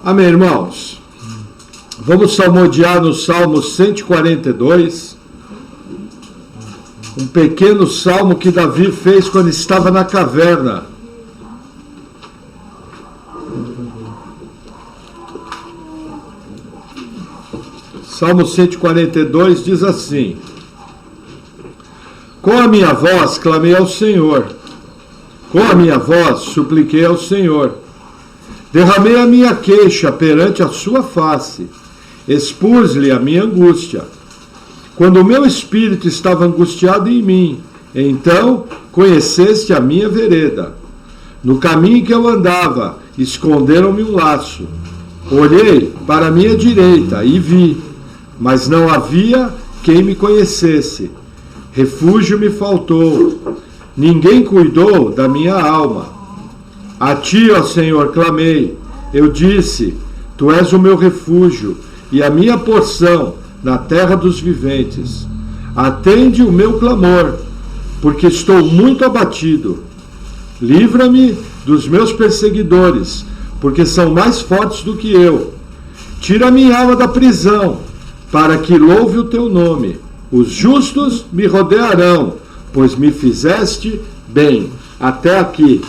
Amém, irmãos? Vamos salmodiar no Salmo 142, um pequeno salmo que Davi fez quando estava na caverna. Salmo 142 diz assim: com a minha voz clamei ao Senhor, com a minha voz supliquei ao Senhor. Derramei a minha queixa perante a sua face, expus-lhe a minha angústia. Quando o meu espírito estava angustiado em mim, então conheceste a minha vereda. No caminho que eu andava, esconderam-me um laço. Olhei para a minha direita e vi, mas não havia quem me conhecesse. Refúgio me faltou, ninguém cuidou da minha alma. A ti, ó Senhor, clamei. Eu disse, tu és o meu refúgio e a minha porção na terra dos viventes. Atende o meu clamor, porque estou muito abatido. Livra-me dos meus perseguidores, porque são mais fortes do que eu. Tira minha alma da prisão, para que louve o teu nome. Os justos me rodearão, pois me fizeste bem. Até aqui.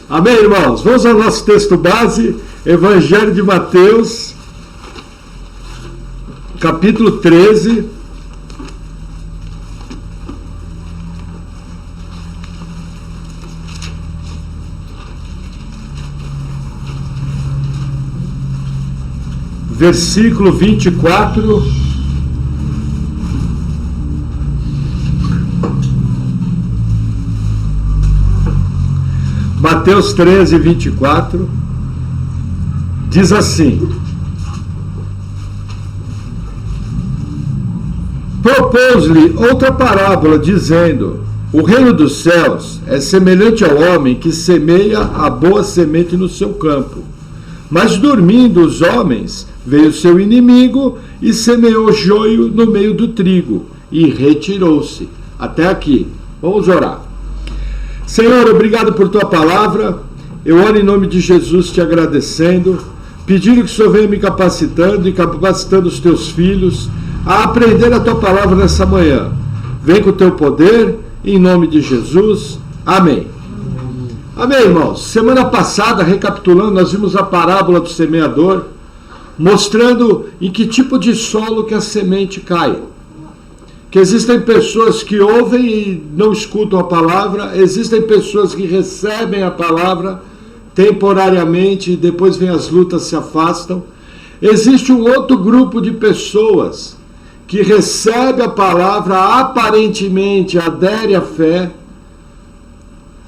Amém, irmãos? Vamos ao nosso texto base, Evangelho de Mateus, capítulo 13. Versículo 24. Mateus 13, 24, diz assim: propôs-lhe outra parábola, dizendo: o reino dos céus é semelhante ao homem que semeia a boa semente no seu campo. Mas dormindo os homens, veio seu inimigo e semeou joio no meio do trigo, e retirou-se. Até aqui. Vamos orar. Senhor, obrigado por tua palavra. Eu oro em nome de Jesus te agradecendo, pedindo que o Senhor venha me capacitando e capacitando os teus filhos a aprender a tua palavra nessa manhã. Vem com o teu poder, em nome de Jesus. Amém. Amém, irmãos. Semana passada, recapitulando, nós vimos a parábola do semeador, mostrando em que tipo de solo que a semente cai. Que existem pessoas que ouvem e não escutam a palavra, existem pessoas que recebem a palavra temporariamente e depois vem as lutas, se afastam. Existe um outro grupo de pessoas que recebe a palavra, aparentemente adere à fé,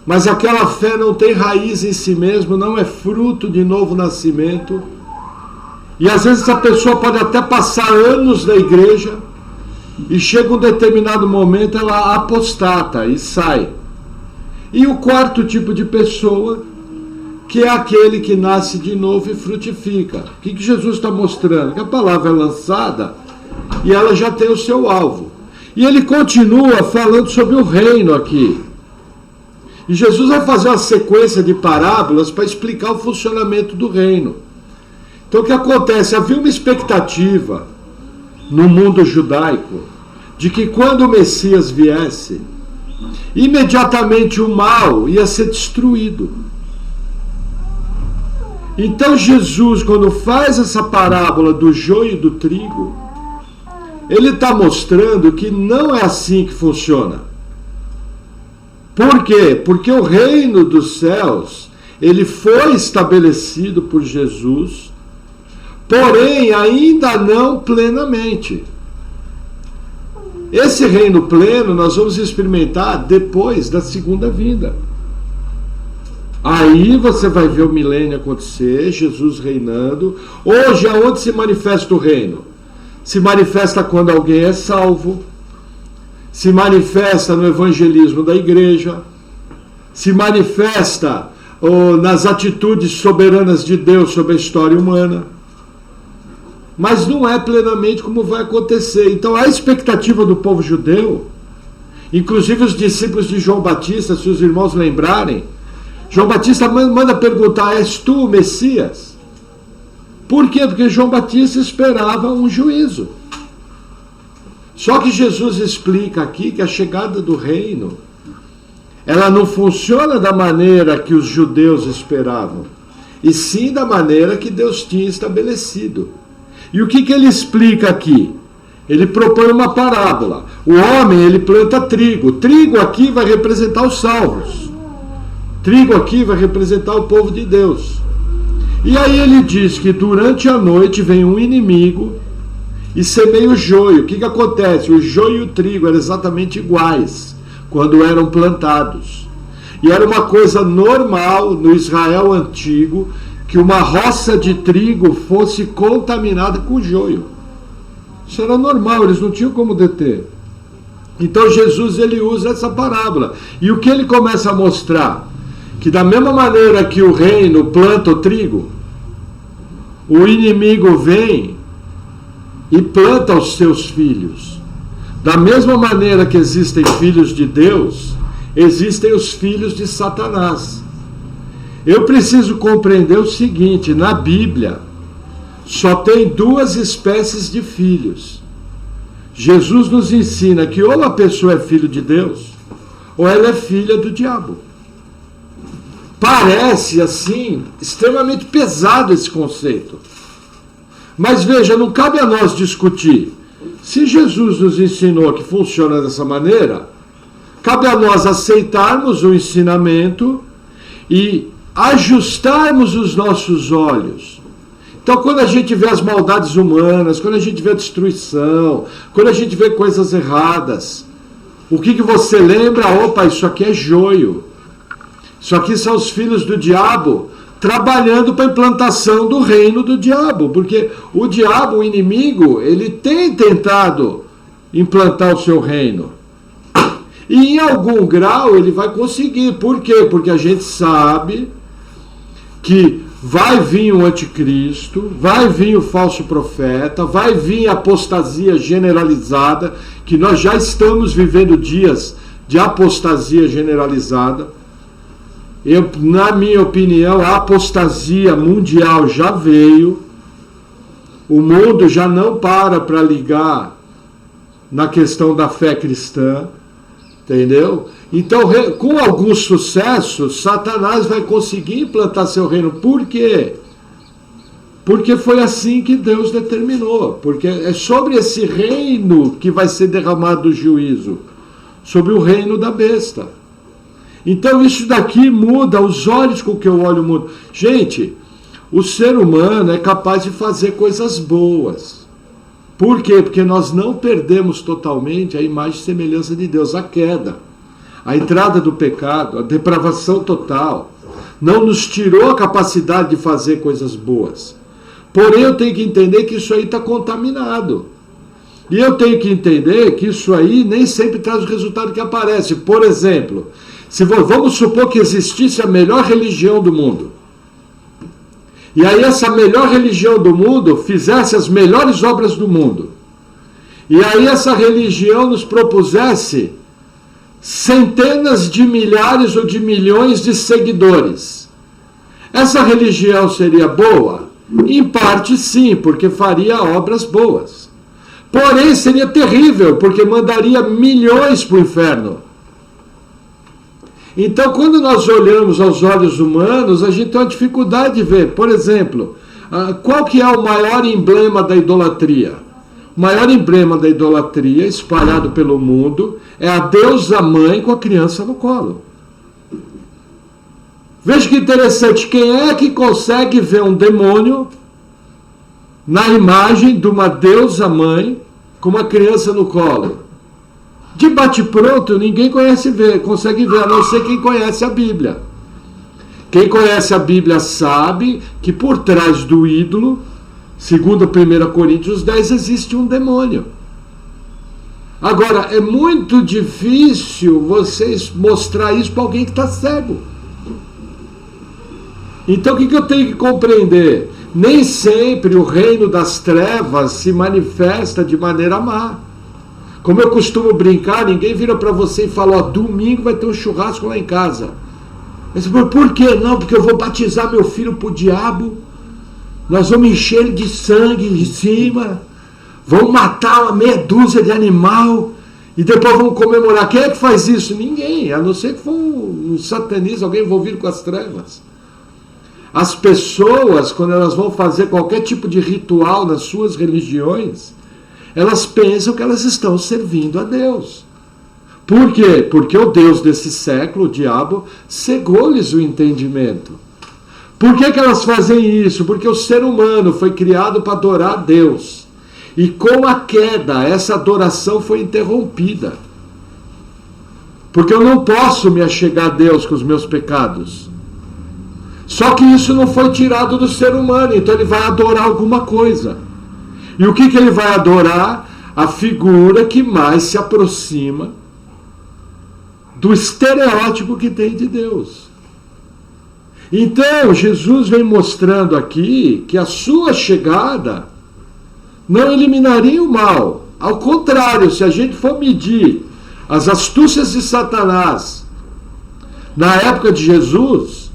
mas aquela fé não tem raiz em si mesmo, não é fruto de novo nascimento. E às vezes a pessoa pode até passar anos na igreja, e chega um determinado momento, ela apostata e sai. E o quarto tipo de pessoa, que é aquele que nasce de novo e frutifica. O que Jesus está mostrando? Que a palavra é lançada e ela já tem o seu alvo. E ele continua falando sobre o reino aqui. E Jesus vai fazer uma sequência de parábolas para explicar o funcionamento do reino. Então o que acontece? Havia uma expectativa no mundo judaico, de que quando o Messias viesse, imediatamente o mal ia ser destruído. Então Jesus, quando faz essa parábola do joio e do trigo, ele está mostrando que não é assim que funciona. Por quê? Porque o reino dos céus, ele foi estabelecido por Jesus, porém ainda não plenamente. Esse reino pleno nós vamos experimentar depois da segunda vinda. Aí você vai ver o milênio acontecer, Jesus reinando. Hoje, aonde se manifesta o reino? Se manifesta quando alguém é salvo, se manifesta no evangelismo da igreja, se manifesta nas atitudes soberanas de Deus sobre a história humana. Mas não é plenamente como vai acontecer. Então a expectativa do povo judeu, inclusive os discípulos de João Batista, se os irmãos lembrarem, João Batista manda perguntar: és tu o Messias? Por quê? Porque João Batista esperava um juízo. Só que Jesus explica aqui que a chegada do reino, ela não funciona da maneira que os judeus esperavam, e sim da maneira que Deus tinha estabelecido. E o que ele explica aqui? Ele propõe uma parábola. O homem, ele planta trigo. Trigo aqui vai representar os salvos. Trigo aqui vai representar o povo de Deus. E aí ele diz que durante a noite vem um inimigo e semeia o joio. O que acontece? O joio e o trigo eram exatamente iguais quando eram plantados. E era uma coisa normal no Israel antigo que uma roça de trigo fosse contaminada com joio. Isso era normal, eles não tinham como deter. Então Jesus, ele usa essa parábola. E o que ele começa a mostrar? Que da mesma maneira que o reino planta o trigo, o inimigo vem e planta os seus filhos. Da mesma maneira que existem filhos de Deus, existem os filhos de Satanás. Eu preciso compreender o seguinte: na Bíblia só tem duas espécies de filhos. Jesus nos ensina que ou a pessoa é filho de Deus, ou ela é filha do diabo. Parece, assim, extremamente pesado esse conceito. Mas veja, não cabe a nós discutir. Se Jesus nos ensinou que funciona dessa maneira, cabe a nós aceitarmos o ensinamento e ajustarmos os nossos olhos. Então, quando a gente vê as maldades humanas, quando a gente vê a destruição, quando a gente vê coisas erradas, o que você lembra? Opa, isso aqui é joio. Isso aqui são os filhos do diabo trabalhando para a implantação do reino do diabo. Porque o diabo, o inimigo, ele tem tentado implantar o seu reino. E em algum grau ele vai conseguir. Por quê? Porque a gente sabe que vai vir o anticristo, vai vir o falso profeta, vai vir a apostasia generalizada, que nós já estamos vivendo dias de apostasia generalizada. Na minha opinião, a apostasia mundial já veio. O mundo já não para ligar na questão da fé cristã, entendeu? Então, com algum sucesso, Satanás vai conseguir implantar seu reino. Por quê? Porque foi assim que Deus determinou. Porque é sobre esse reino que vai ser derramado o juízo, sobre o reino da besta. Então isso daqui muda, os olhos com que eu olho mudam. Gente, o ser humano é capaz de fazer coisas boas. Por quê? Porque nós não perdemos totalmente a imagem e semelhança de Deus. A queda, a entrada do pecado, a depravação total, não nos tirou a capacidade de fazer coisas boas. Porém, eu tenho que entender que isso aí está contaminado. E eu tenho que entender que isso aí nem sempre traz o resultado que aparece. Por exemplo, vamos supor que existisse a melhor religião do mundo. E aí essa melhor religião do mundo fizesse as melhores obras do mundo. E aí essa religião nos propusesse centenas de milhares ou de milhões de seguidores. Essa religião seria boa? Em parte sim, porque faria obras boas. Porém seria terrível, porque mandaria milhões para o inferno. Então, quando nós olhamos aos olhos humanos, a gente tem uma dificuldade de ver. Por exemplo, qual que é o maior emblema da idolatria? O maior emblema da idolatria, espalhado pelo mundo, é a deusa mãe com a criança no colo. Veja que interessante, quem é que consegue ver um demônio na imagem de uma deusa mãe com uma criança no colo? De bate-pronto, ninguém consegue ver, a não ser quem conhece a Bíblia. Quem conhece a Bíblia sabe que por trás do ídolo, segundo 1 Coríntios 10, existe um demônio. Agora, é muito difícil vocês mostrar isso para alguém que está cego. Então, o que eu tenho que compreender? Nem sempre o reino das trevas se manifesta de maneira má. Como eu costumo brincar, ninguém vira para você e fala: ó, domingo vai ter um churrasco lá em casa. Ele disse, por quê? Não, porque eu vou batizar meu filho pro diabo, nós vamos encher ele de sangue em cima, vamos matar uma meia dúzia de animal e depois vamos comemorar. Quem é que faz isso? Ninguém, a não ser que for um satanista, alguém envolvido com as trevas. As pessoas, quando elas vão fazer qualquer tipo de ritual nas suas religiões, elas pensam que elas estão servindo a Deus. Por quê? Porque o Deus desse século, o diabo, cegou-lhes o entendimento. Por que elas fazem isso? Porque o ser humano foi criado para adorar a Deus. E com a queda, essa adoração foi interrompida. Porque eu não posso me achegar a Deus com os meus pecados. Só que isso não foi tirado do ser humano, então ele vai adorar alguma coisa. E o que ele vai adorar? A figura que mais se aproxima do estereótipo que tem de Deus. Então, Jesus vem mostrando aqui que a sua chegada não eliminaria o mal. Ao contrário, se a gente for medir as astúcias de Satanás na época de Jesus,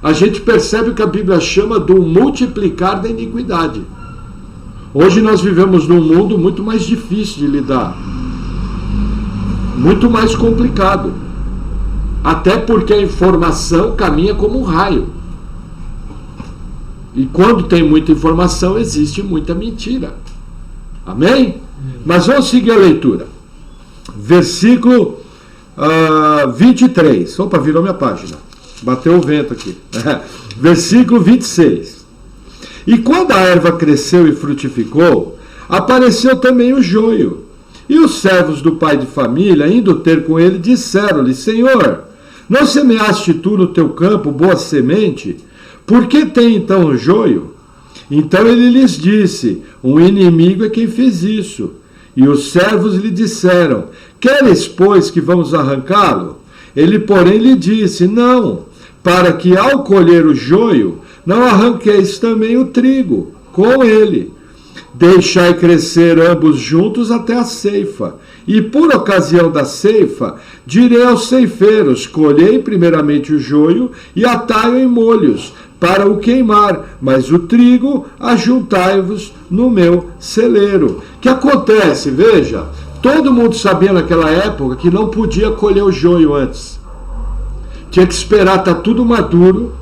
a gente percebe o que a Bíblia chama do multiplicar da iniquidade. Hoje nós vivemos num mundo muito mais difícil de lidar, muito mais complicado, até porque a informação caminha como um raio. E quando tem muita informação, existe muita mentira. Amém? Mas vamos seguir a leitura. Versículo 23. Opa, virou minha página. Bateu o vento aqui. Versículo 26. E quando a erva cresceu e frutificou, apareceu também o joio. E os servos do pai de família, indo ter com ele, disseram-lhe, Senhor, não semeaste tu no teu campo boa semente? Por que tem então o joio? Então ele lhes disse, um inimigo é quem fez isso. E os servos lhe disseram, queres, pois, que vamos arrancá-lo? Ele, porém, lhe disse, não, para que ao colher o joio, não arranqueis também o trigo com ele. Deixai crescer ambos juntos até a ceifa. E por ocasião da ceifa, direi aos ceifeiros, colhei primeiramente o joio e atai-o em molhos, para o queimar, mas o trigo ajuntai-vos no meu celeiro. O que acontece? Veja, todo mundo sabia naquela época que não podia colher o joio antes. Tinha que esperar estar tudo maduro,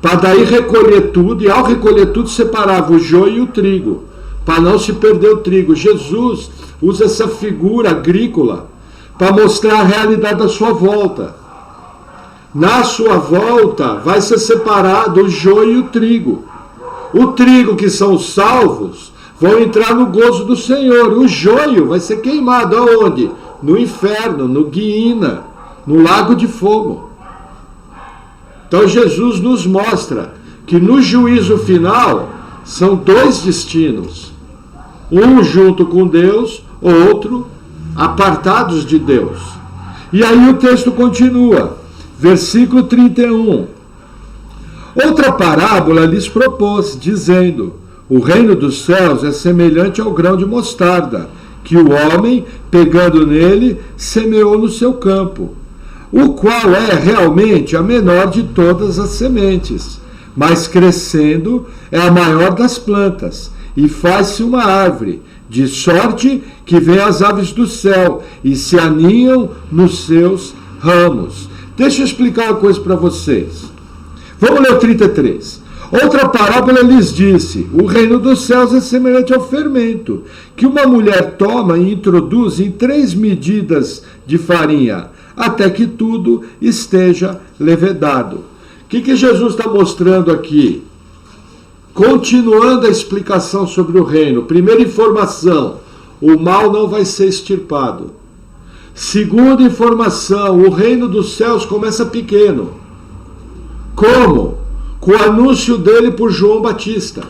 para daí recolher tudo, e ao recolher tudo separava o joio e o trigo, para não se perder o trigo. Jesus usa essa figura agrícola para mostrar a realidade da sua volta. Na sua volta vai ser separado o joio e o trigo. O trigo, que são os salvos, vão entrar no gozo do Senhor. O joio vai ser queimado aonde? No inferno, no Guiína, no lago de fogo. Então Jesus nos mostra que no juízo final são dois destinos. Um junto com Deus, outro apartados de Deus. E aí o texto continua, versículo 31. Outra parábola lhes propôs, dizendo, o reino dos céus é semelhante ao grão de mostarda, que o homem, pegando nele, semeou no seu campo, o qual é realmente a menor de todas as sementes, mas crescendo é a maior das plantas, e faz-se uma árvore, de sorte que vêm as aves do céu e se aninham nos seus ramos. Deixa eu explicar uma coisa para vocês. Vamos ler o 33. Outra parábola lhes disse, o reino dos céus é semelhante ao fermento, que uma mulher toma e introduz em 3 medidas de farinha, até que tudo esteja levedado. O que Jesus está mostrando aqui? Continuando a explicação sobre o reino. Primeira informação, o mal não vai ser extirpado. Segunda informação, o reino dos céus começa pequeno. Como? Com o anúncio dele por João Batista.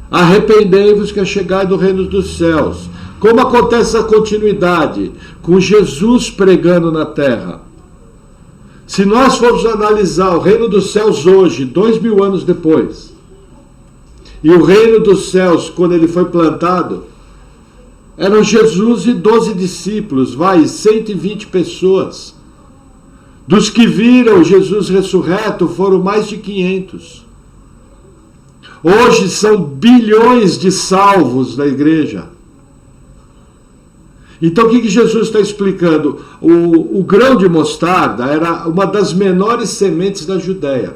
Arrependei-vos que é chegado o reino dos céus. Como acontece a continuidade? Com Jesus pregando na terra. Se nós formos analisar o reino dos céus hoje, 2000 anos depois, e o reino dos céus, quando ele foi plantado, eram Jesus e 12 discípulos, 120 pessoas. Dos que viram Jesus ressurreto foram mais de 500. Hoje são bilhões de salvos da igreja. Então o que Jesus está explicando? O grão de mostarda era uma das menores sementes da Judéia.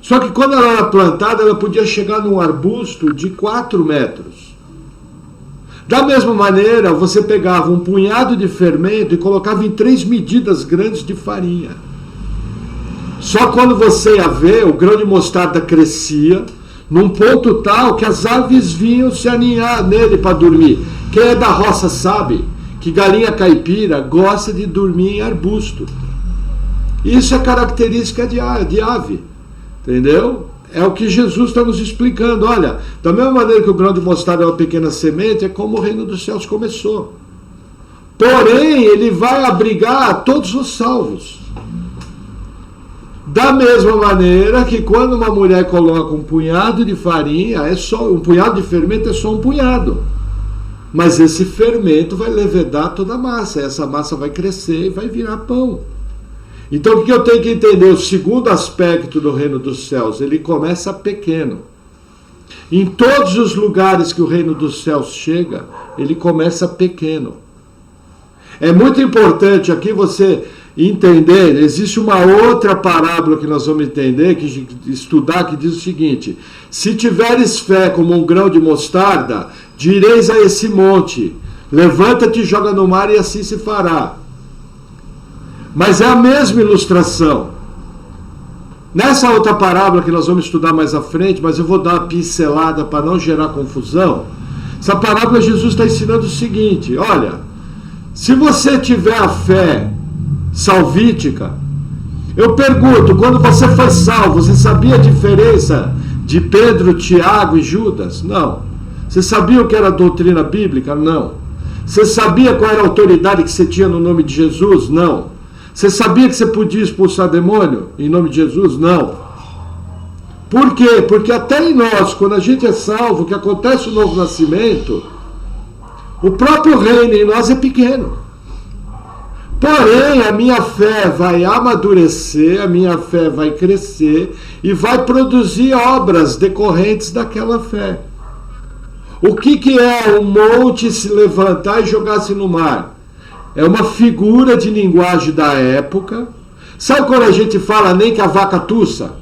Só que quando ela era plantada, ela podia chegar num arbusto de 4 metros. Da mesma maneira, você pegava um punhado de fermento e colocava em 3 medidas grandes de farinha. Só quando você ia ver, o grão de mostarda crescia num ponto tal que as aves vinham se aninhar nele para dormir. Quem é da roça sabe que galinha caipira gosta de dormir em arbusto. Isso é característica de ave, entendeu? É o que Jesus está nos explicando. Olha, da mesma maneira que o grão de mostarda é uma pequena semente, é como o reino dos céus começou. Porém, ele vai abrigar todos os salvos. Da mesma maneira que quando uma mulher coloca um punhado de farinha, um punhado de fermento é só um punhado. Mas esse fermento vai levedar toda a massa. Essa massa vai crescer e vai virar pão. Então o que eu tenho que entender? O segundo aspecto do reino dos céus, ele começa pequeno. Em todos os lugares que o reino dos céus chega, ele começa pequeno. É muito importante aqui você entender, existe uma outra parábola que nós vamos entender, estudar, que diz o seguinte: se tiveres fé como um grão de mostarda, direis a esse monte, levanta-te e joga no mar, e assim se fará. Mas é a mesma ilustração. Nessa outra parábola que nós vamos estudar mais à frente, mas eu vou dar uma pincelada para não gerar confusão. Essa parábola, Jesus está ensinando o seguinte: olha, se você tiver a fé salvítica, eu pergunto, quando você foi salvo, você sabia a diferença de Pedro, Tiago e Judas? Não. Você sabia o que era a doutrina bíblica? Não. Você sabia qual era a autoridade que você tinha no nome de Jesus? Não. Você sabia que você podia expulsar demônio em nome de Jesus? Não. Por quê? Porque até em nós, quando a gente é salvo, que acontece o novo nascimento, o próprio reino em nós é pequeno. Porém, a minha fé vai amadurecer, a minha fé vai crescer e vai produzir obras decorrentes daquela fé. O que é um monte se levantar e jogar-se no mar? É uma figura de linguagem da época. Sabe quando a gente fala nem que a vaca tussa?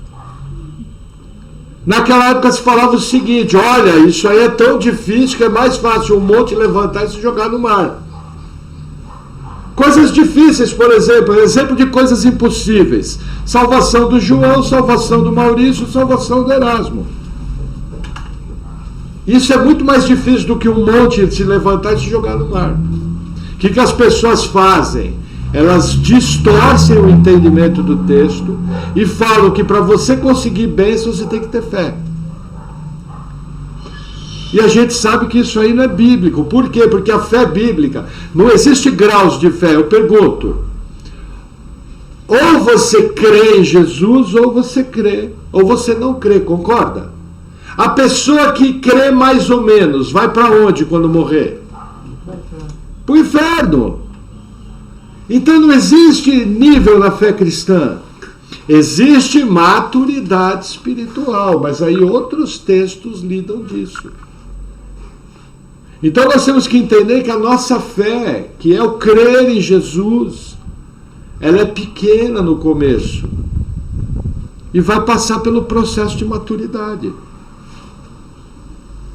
Naquela época se falava o seguinte: olha, isso aí é tão difícil que é mais fácil um monte levantar e se jogar no mar. Coisas difíceis, por exemplo de coisas impossíveis: salvação do João, salvação do Maurício, salvação do Erasmo. Isso é muito mais difícil do que um monte se levantar e se jogar no mar. O que as pessoas fazem? Elas distorcem o entendimento do texto e falam que para você conseguir bênção você tem que ter fé. E a gente sabe que isso aí não é bíblico. Por quê? Porque a fé bíblica, não existe graus de fé. Eu pergunto: ou você crê em Jesus, ou você crê, ou você não crê, concorda? A pessoa que crê mais ou menos, vai para onde quando morrer? Para o inferno. Então não existe nível na fé cristã. Existe maturidade espiritual, mas aí outros textos lidam disso. Então nós temos que entender que a nossa fé, que é o crer em Jesus, ela é pequena no começo e vai passar pelo processo de maturidade.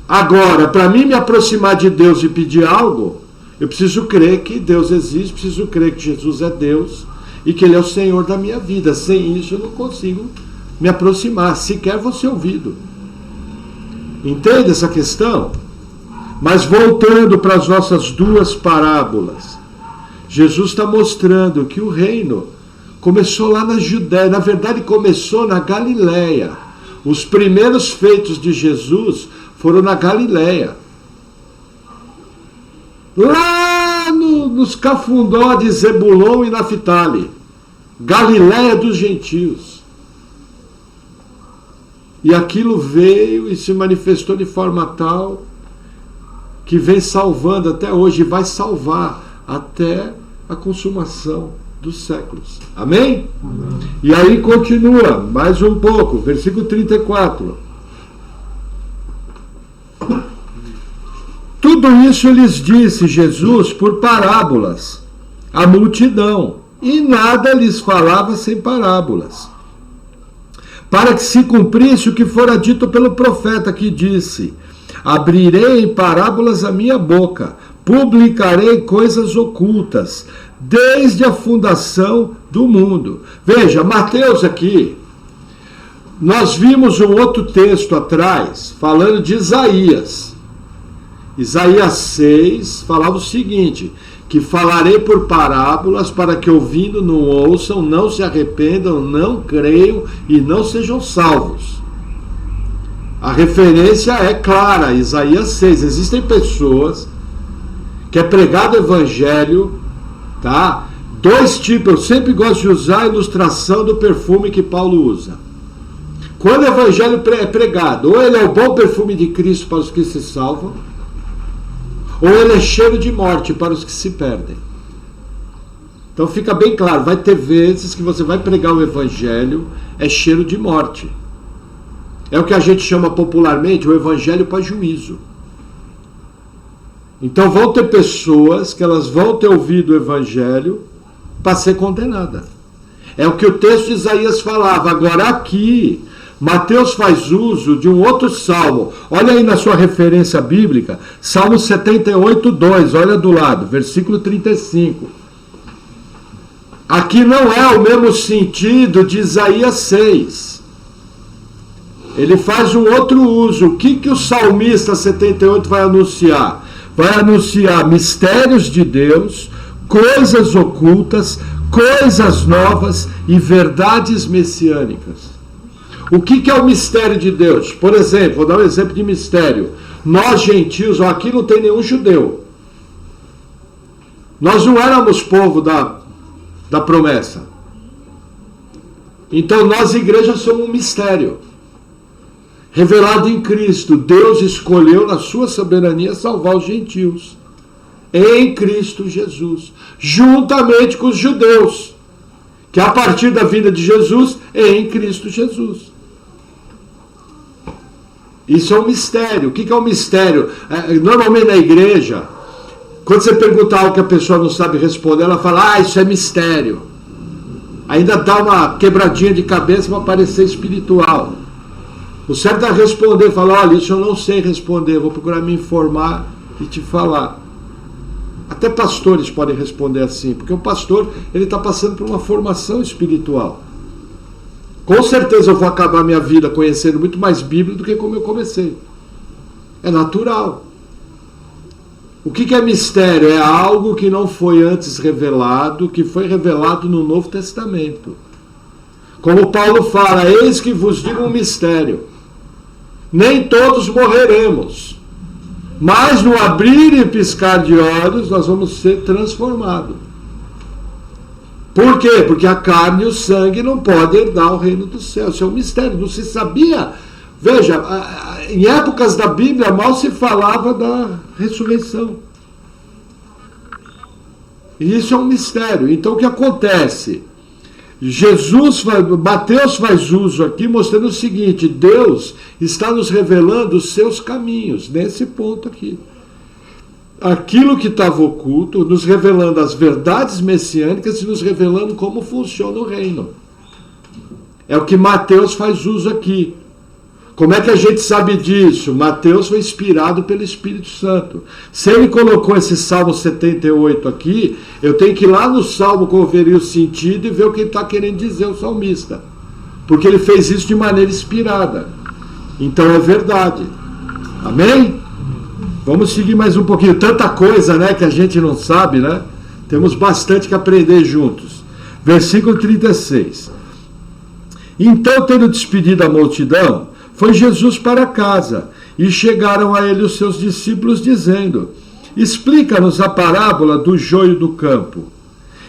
Agora, para mim me aproximar de Deus e pedir algo, eu preciso crer que Deus existe, preciso crer que Jesus é Deus e que Ele é o Senhor da minha vida. Sem isso eu não consigo me aproximar, sequer vou ser ouvido. Entende essa questão? Mas voltando para as nossas duas parábolas, Jesus está mostrando que o reino começou lá na Judéia, na verdade começou na Galileia. Os primeiros feitos de Jesus foram na Galileia. Lá nos cafundó de Zebulon e Naphtali, Galileia dos gentios. E aquilo veio e se manifestou de forma tal que vem salvando até hoje, e vai salvar até a consumação dos séculos. Amém? Amém? E aí continua, mais um pouco, versículo 34. Tudo isso lhes disse Jesus por parábolas, à multidão, e nada lhes falava sem parábolas, para que se cumprisse o que fora dito pelo profeta, que disse: abrirei em parábolas a minha boca, publicarei coisas ocultas, desde a fundação do mundo. Veja, Mateus aqui, nós vimos um outro texto atrás, falando de Isaías. Isaías 6 falava o seguinte: que falarei por parábolas, para que ouvindo não ouçam, não se arrependam, não creiam e não sejam salvos. A referência é clara, Isaías 6. Existem pessoas que é pregado o evangelho, tá? Dois tipos, eu sempre gosto de usar a ilustração do perfume que Paulo usa. Quando o evangelho é pregado, ou ele é o bom perfume de Cristo para os que se salvam, ou ele é cheiro de morte para os que se perdem. Então fica bem claro, vai ter vezes que você vai pregar o evangelho, é cheiro de morte. É o que a gente chama popularmente o evangelho para juízo. Então vão ter pessoas que elas vão ter ouvido o evangelho para ser condenada. É o que o texto de Isaías falava. Agora aqui, Mateus faz uso de um outro salmo. Olha aí na sua referência bíblica, Salmo 78, 2, olha do lado, versículo 35. Aqui não é o mesmo sentido de Isaías 6. Ele faz um outro uso. O que o salmista 78 vai anunciar? Vai anunciar mistérios de Deus, coisas ocultas, coisas novas e verdades messiânicas. O que é o mistério de Deus? Por exemplo, vou dar um exemplo de mistério. Nós gentios, aqui não tem nenhum judeu. Nós não éramos povo da promessa. Então nós, igreja, somos um mistério revelado em Cristo. Deus escolheu na sua soberania salvar os gentios em Cristo Jesus, juntamente com os judeus, que a partir da vinda de Jesus é em Cristo Jesus. Isso é um mistério. O que é um mistério? Normalmente na igreja, quando você pergunta algo que a pessoa não sabe responder, ela fala: isso é mistério. Ainda dá uma quebradinha de cabeça para parecer espiritual. O certo é responder, falar: olha, isso eu não sei responder, vou procurar me informar e te falar. Até pastores podem responder assim, porque o pastor ele está passando por uma formação espiritual. Com certeza eu vou acabar minha vida conhecendo muito mais Bíblia do que como eu comecei. É natural. O que é mistério? É algo que não foi antes revelado, que foi revelado no Novo Testamento. Como Paulo fala: eis que vos digo um mistério. Nem todos morreremos, mas no abrir e piscar de olhos nós vamos ser transformados. Por quê? Porque a carne e o sangue não podem herdar o reino dos céus. Isso é um mistério, não se sabia. Veja, em épocas da Bíblia mal se falava da ressurreição. E isso é um mistério. Então o que acontece? Mateus faz uso aqui mostrando o seguinte: Deus está nos revelando os seus caminhos, nesse ponto aqui. Aquilo que estava oculto, nos revelando as verdades messiânicas e nos revelando como funciona o reino. É o que Mateus faz uso aqui. Como é que a gente sabe disso? Mateus foi inspirado pelo Espírito Santo. Se ele colocou esse Salmo 78 aqui, eu tenho que ir lá no Salmo conferir o sentido e ver o que ele está querendo dizer o salmista. Porque ele fez isso de maneira inspirada. Então é verdade. Amém? Vamos seguir mais um pouquinho. Tanta coisa, né, que a gente não sabe, né? Temos bastante que aprender juntos. Versículo 36. Então, tendo despedido a multidão, foi Jesus para casa, e chegaram a ele os seus discípulos, dizendo: explica-nos a parábola do joio do campo.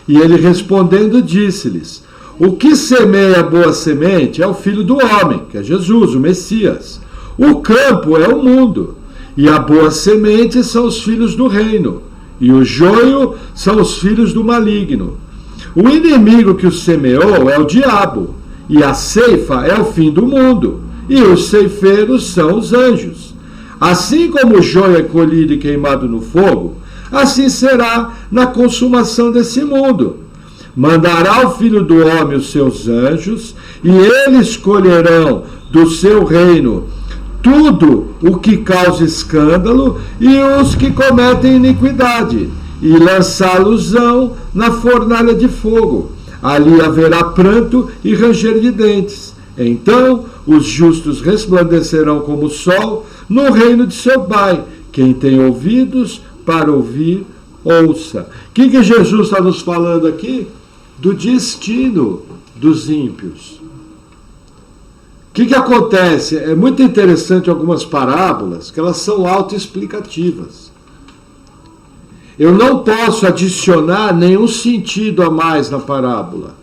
E ele respondendo disse-lhes: o que semeia a boa semente é o Filho do Homem, que é Jesus, o Messias. O campo é o mundo, e a boa semente são os filhos do reino, e o joio são os filhos do maligno. O inimigo que o semeou é o diabo, e a ceifa é o fim do mundo, e os ceifeiros são os anjos. Assim como o joio é colhido e queimado no fogo, assim será na consumação desse mundo. Mandará o Filho do Homem os seus anjos, e eles colherão do seu reino tudo o que causa escândalo e os que cometem iniquidade, e lançá-los-ão na fornalha de fogo. Ali haverá pranto e ranger de dentes. Então os justos resplandecerão como o sol no reino de seu Pai. Quem tem ouvidos para ouvir, ouça. O que Jesus está nos falando aqui? Do destino dos ímpios. O que acontece? É muito interessante algumas parábolas, que elas são autoexplicativas. Eu não posso adicionar nenhum sentido a mais na parábola.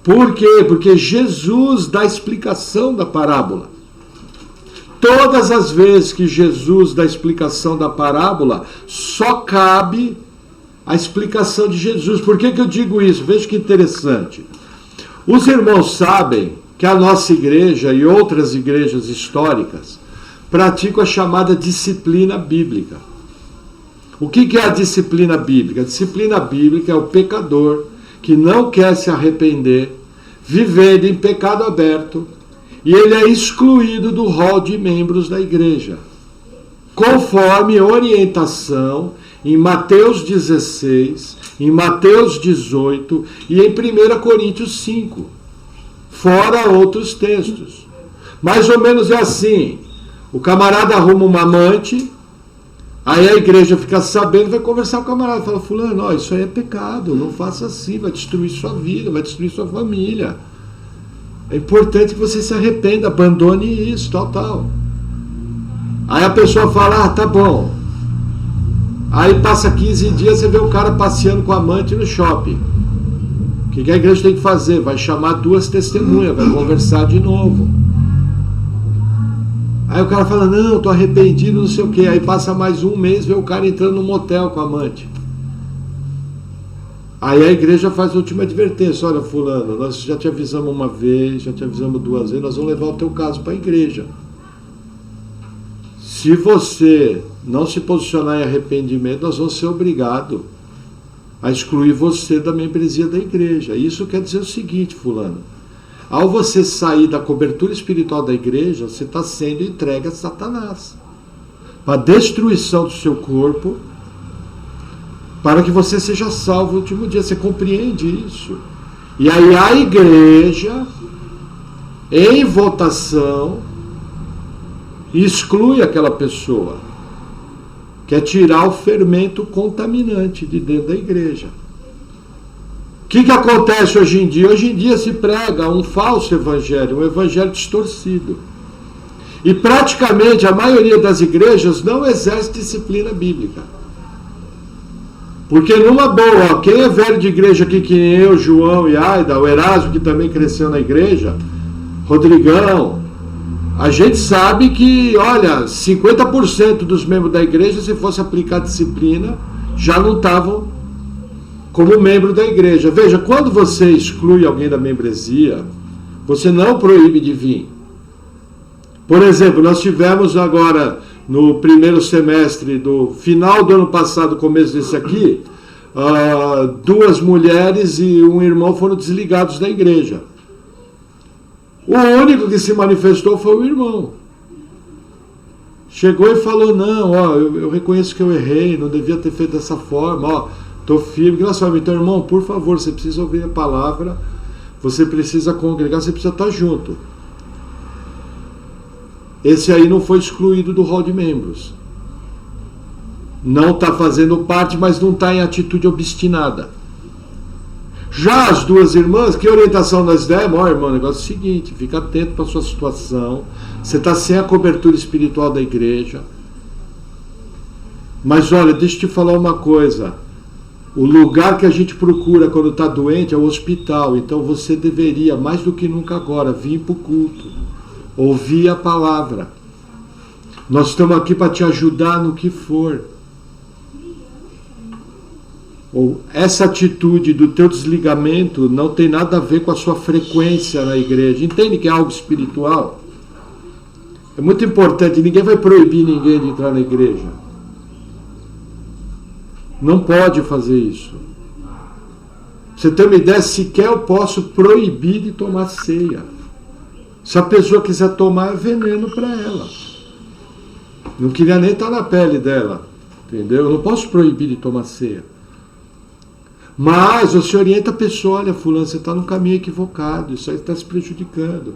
Por quê? Porque Jesus dá a explicação da parábola. Todas as vezes que Jesus dá a explicação da parábola, só cabe a explicação de Jesus. Por que eu digo isso? Veja que interessante. Os irmãos sabem que a nossa igreja e outras igrejas históricas praticam a chamada disciplina bíblica. O que é a disciplina bíblica? A disciplina bíblica é o pecador que não quer se arrepender, vivendo em pecado aberto, e ele é excluído do rol de membros da igreja, conforme orientação em Mateus 16, em Mateus 18 e em 1 Coríntios 5, fora outros textos. Mais ou menos é assim: o camarada arruma uma amante, aí a igreja fica sabendo, vai conversar com o camarada, fala: fulano, isso aí é pecado, não faça assim, vai destruir sua vida, vai destruir sua família. É importante que você se arrependa, abandone isso, tal. Aí a pessoa fala: tá bom. Aí passa 15 dias, você vê o cara passeando com a amante no shopping. O que a igreja tem que fazer? Vai chamar 2 testemunhas, vai conversar de novo. Aí o cara fala: não, tô arrependido, não sei o quê. Aí passa mais um mês, vê o cara entrando no motel com a amante. Aí a igreja faz a última advertência: olha, fulano, nós já te avisamos uma vez, já te avisamos 2 vezes, nós vamos levar o teu caso para a igreja. Se você não se posicionar em arrependimento, nós vamos ser obrigados a excluir você da membresia da igreja. Isso quer dizer o seguinte, fulano: ao você sair da cobertura espiritual da igreja, você está sendo entregue a Satanás, para a destruição do seu corpo, para que você seja salvo no último dia. Você compreende isso? E aí a igreja, em votação, exclui aquela pessoa. Quer tirar o fermento contaminante de dentro da igreja. O que acontece hoje em dia? Hoje em dia se prega um falso evangelho, um evangelho distorcido. E praticamente a maioria das igrejas não exerce disciplina bíblica. Porque numa boa, quem é velho de igreja aqui, que nem eu, João e Aida, o Erasmo, que também cresceu na igreja, Rodrigão, a gente sabe que, olha, 50% dos membros da igreja, se fosse aplicar disciplina, já não estavam como membro da igreja. Veja, quando você exclui alguém da membresia, você não proíbe de vir. Por exemplo, nós tivemos agora, no primeiro semestre do final do ano passado, começo desse aqui, 2 mulheres e um irmão foram desligados da igreja. O único que se manifestou foi o irmão. Chegou e falou: não, eu reconheço que eu errei, não devia ter feito dessa forma, estou firme. Nós falamos: então, irmão, por favor, você precisa ouvir a palavra, você precisa congregar, você precisa estar junto. Esse aí não foi excluído do rol de membros. Não está fazendo parte, mas não está em atitude obstinada. Já as 2 irmãs, que orientação nós demos? Irmão, o negócio é o seguinte: fica atento para a sua situação. Você está sem a cobertura espiritual da igreja. Mas olha, deixa eu te falar uma coisa. O lugar que a gente procura quando está doente é o hospital. Então você deveria, mais do que nunca agora, vir para o culto, ouvir a palavra. Nós estamos aqui para te ajudar no que for. ou essa atitude do teu desligamento não tem nada a ver com a sua frequência na igreja. Entende que é algo espiritual? É muito importante, ninguém vai proibir ninguém de entrar na igreja. Não pode fazer isso. Pra você ter uma ideia, sequer eu posso proibir de tomar ceia. Se a pessoa quiser tomar, é veneno para ela. Não queria nem estar na pele dela. Entendeu? Eu não posso proibir de tomar ceia. Mas você orienta a pessoa, olha, fulano, você está no caminho equivocado, isso aí está se prejudicando.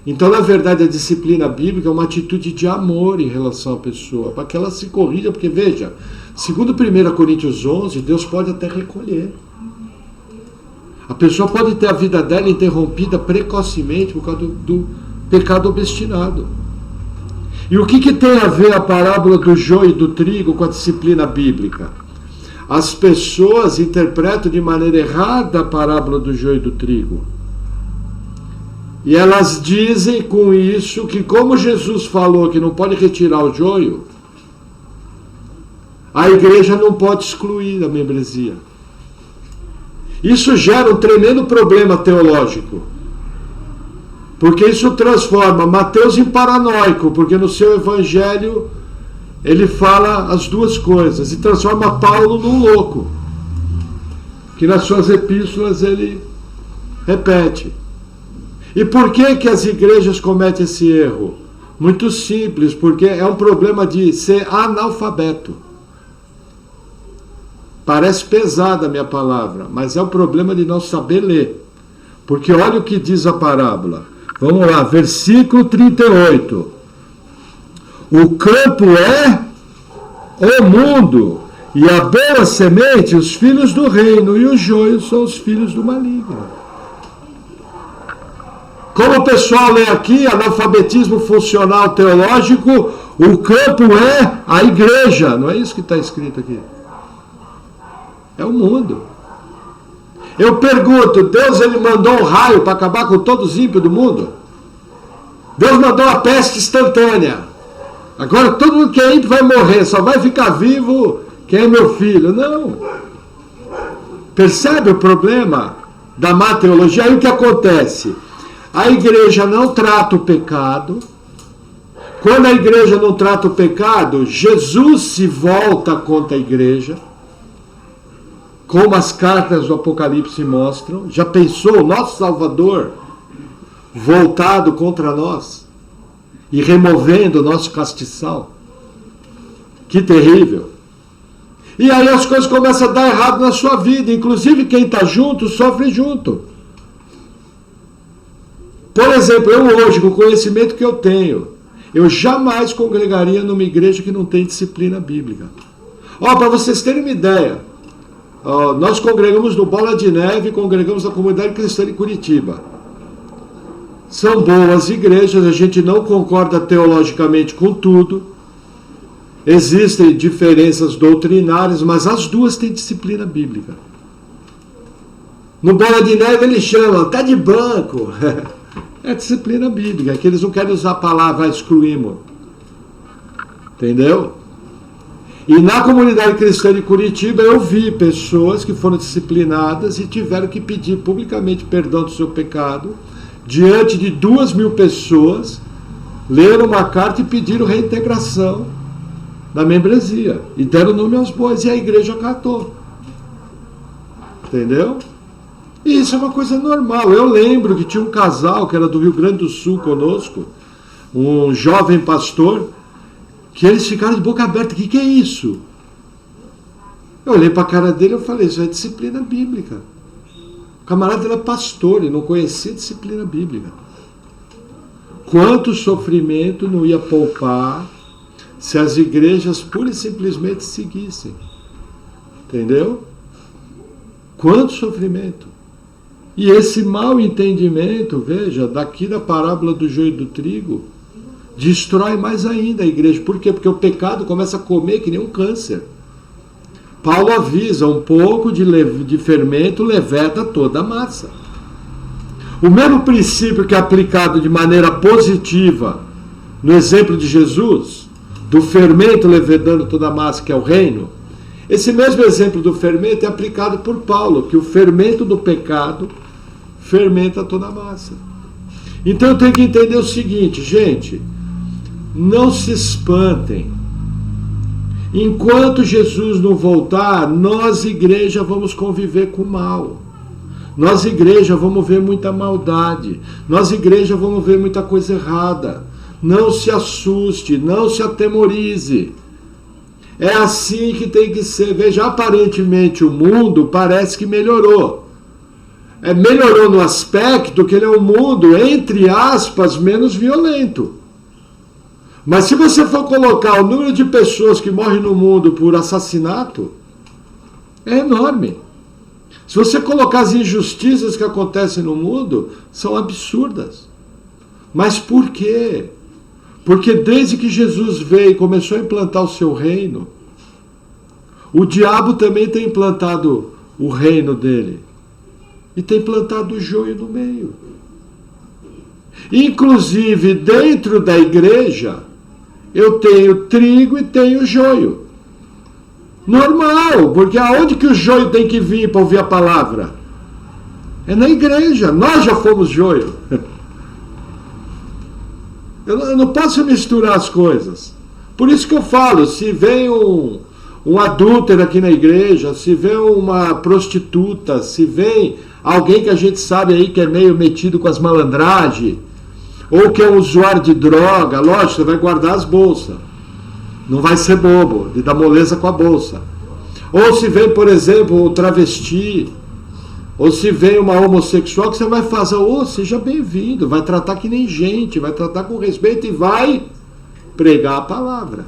Então, na verdade, a disciplina bíblica é uma atitude de amor em relação à pessoa, para que ela se corrija, porque, veja, segundo 1 Coríntios 11, Deus pode até recolher. A pessoa pode ter a vida dela interrompida precocemente por causa do pecado obstinado. E o que tem a ver a parábola do joio e do trigo com a disciplina bíblica? As pessoas interpretam de maneira errada a parábola do joio e do trigo. E elas dizem com isso que, como Jesus falou que não pode retirar o joio, a igreja não pode excluir a membresia. Isso gera um tremendo problema teológico. Porque isso transforma Mateus em paranoico, porque no seu evangelho ele fala as duas coisas, e transforma Paulo num louco, que nas suas epístolas ele repete. E por que as igrejas cometem esse erro? Muito simples, porque é um problema de ser analfabeto. Parece pesada a minha palavra, mas é um problema de não saber ler. Porque olha o que diz a parábola. Vamos lá, versículo 38. O campo é o mundo, e a boa semente, os filhos do reino, e o joio são os filhos do maligno. Como o pessoal lê aqui, analfabetismo funcional teológico, o campo é a igreja. Não é isso que está escrito aqui. É o mundo. Eu pergunto, Deus ele mandou um raio para acabar com todos os ímpios do mundo? Deus mandou a peste instantânea. Agora todo mundo que é ímpio vai morrer, só vai ficar vivo quem é meu filho. Não. Percebe o problema da má teologia? Aí o que acontece? A igreja não trata o pecado. Quando a igreja não trata o pecado, Jesus se volta contra a igreja, como as cartas do Apocalipse mostram. Já pensou o nosso Salvador voltado contra nós e removendo o nosso castiçal? Que terrível! E aí as coisas começam a dar errado na sua vida, inclusive quem está junto sofre junto. Por exemplo, eu hoje, com o conhecimento que eu tenho, eu jamais congregaria numa igreja que não tem disciplina bíblica. Para vocês terem uma ideia, nós congregamos no Bola de Neve, congregamos na Comunidade Cristã de Curitiba. São boas igrejas, a gente não concorda teologicamente com tudo, existem diferenças doutrinárias, mas as duas têm disciplina bíblica. No Bola de Neve eles chamam, tá de banco. É disciplina bíblica, que eles não querem usar a palavra excluímos. Entendeu? E na Comunidade Cristã de Curitiba eu vi pessoas que foram disciplinadas e tiveram que pedir publicamente perdão do seu pecado, diante de 2.000 pessoas, leram uma carta e pediram reintegração da membresia. E deram nome aos bois, e a igreja acatou. Entendeu? E isso é uma coisa normal. Eu lembro que tinha um casal que era do Rio Grande do Sul conosco, um jovem pastor, que eles ficaram de boca aberta. O que é isso? Eu olhei para a cara dele e falei, isso é disciplina bíblica. O camarada era pastor, ele não conhecia disciplina bíblica. Quanto sofrimento não ia poupar se as igrejas pura e simplesmente seguissem? Entendeu? Quanto sofrimento! E esse mau entendimento, veja, daqui da parábola do joio e do trigo, destrói mais ainda a igreja. Por quê? Porque o pecado começa a comer que nem um câncer. Paulo avisa, um pouco de fermento leveda toda a massa. O mesmo princípio que é aplicado de maneira positiva no exemplo de Jesus, do fermento levedando toda a massa, que é o reino, Esse mesmo exemplo do fermento é aplicado por Paulo, que o fermento do pecado fermenta toda a massa. Então eu tenho que entender o seguinte, gente, não se espantem. Enquanto Jesus não voltar, nós, igreja, vamos conviver com o mal. Nós, igreja, vamos ver muita maldade. Nós, igreja, vamos ver muita coisa errada. Não se assuste, não se atemorize. É assim que tem que ser. Veja, aparentemente o mundo parece que melhorou. Melhorou no aspecto que ele é um mundo, entre aspas, menos violento. Mas se você for colocar o número de pessoas que morrem no mundo por assassinato, é enorme. Se você colocar as injustiças que acontecem no mundo, são absurdas. Mas por quê? Porque desde que Jesus veio e começou a implantar o seu reino, o diabo também tem implantado o reino dele. E tem plantado o joio no meio. Inclusive, dentro da igreja, eu tenho trigo e tenho joio. Normal, porque aonde que o joio tem que vir para ouvir a palavra? É na igreja, nós já fomos joio. Eu não posso misturar as coisas. Por isso que eu falo, se vem um adúltero aqui na igreja, se vem uma prostituta, se vem alguém que a gente sabe aí que é meio metido com as malandragens, ou que é um usuário de droga, lógico, você vai guardar as bolsas. Não vai ser bobo, de dar moleza com a bolsa. Ou se vem, por exemplo, um travesti, ou se vem uma homossexual, que você vai fazer, seja bem-vindo, vai tratar que nem gente, vai tratar com respeito e vai pregar a palavra.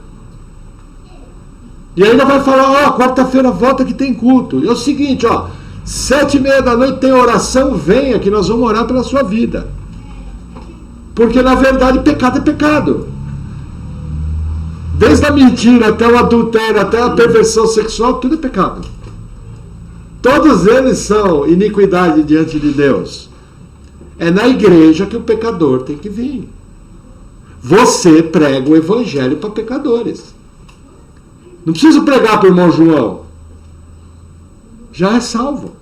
E ainda vai falar, quarta-feira volta que tem culto. E é o seguinte, 7:30 da noite tem oração, venha que nós vamos orar pela sua vida. Porque na verdade pecado é pecado. Desde a mentira até o adultério, até a perversão sexual, tudo é pecado. Todos eles são iniquidade diante de Deus. É na igreja que o pecador tem que vir. Você prega o evangelho para pecadores. Não precisa pregar para o irmão João. Já é salvo.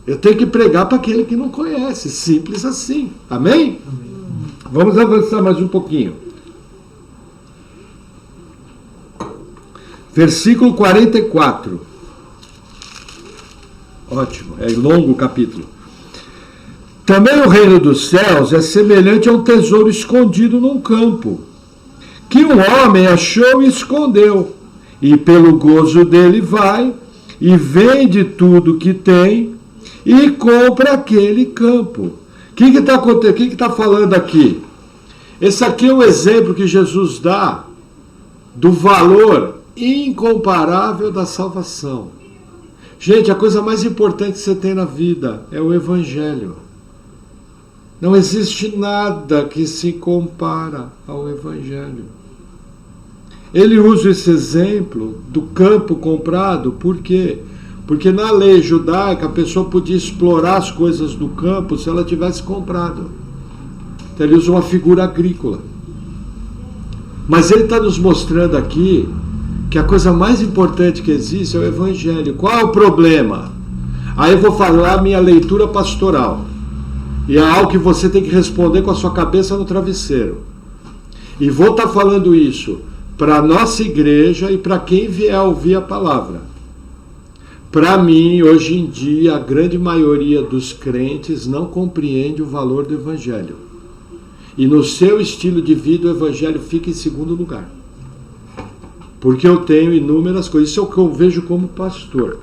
Eu tenho que pregar para aquele que não conhece. Simples assim. Amém? Amém. Vamos avançar mais um pouquinho. Versículo 44. Ótimo, é longo o capítulo. Também o reino dos céus é semelhante a um tesouro escondido num campo, que um homem achou e escondeu, e pelo gozo dele vai e vende tudo que tem e compra aquele campo. O que está acontecendo? O que está falando aqui? Esse aqui é um exemplo que Jesus dá do valor incomparável da salvação. Gente, a coisa mais importante que você tem na vida é o Evangelho. Não existe nada que se compara ao Evangelho. Ele usa esse exemplo do campo comprado, por quê? Porque na lei judaica a pessoa podia explorar as coisas do campo se ela tivesse comprado. Então ele usa uma figura agrícola. Mas ele está nos mostrando aqui que a coisa mais importante que existe é o Evangelho. Qual é o problema? Aí eu vou falar a minha leitura pastoral. E é algo que você tem que responder com a sua cabeça no travesseiro. E vou estar falando isso para a nossa igreja e para quem vier ouvir a palavra. Para mim, hoje em dia, a grande maioria dos crentes não compreende o valor do Evangelho. E no seu estilo de vida, o Evangelho fica em segundo lugar. Porque eu tenho inúmeras coisas. Isso é o que eu vejo como pastor.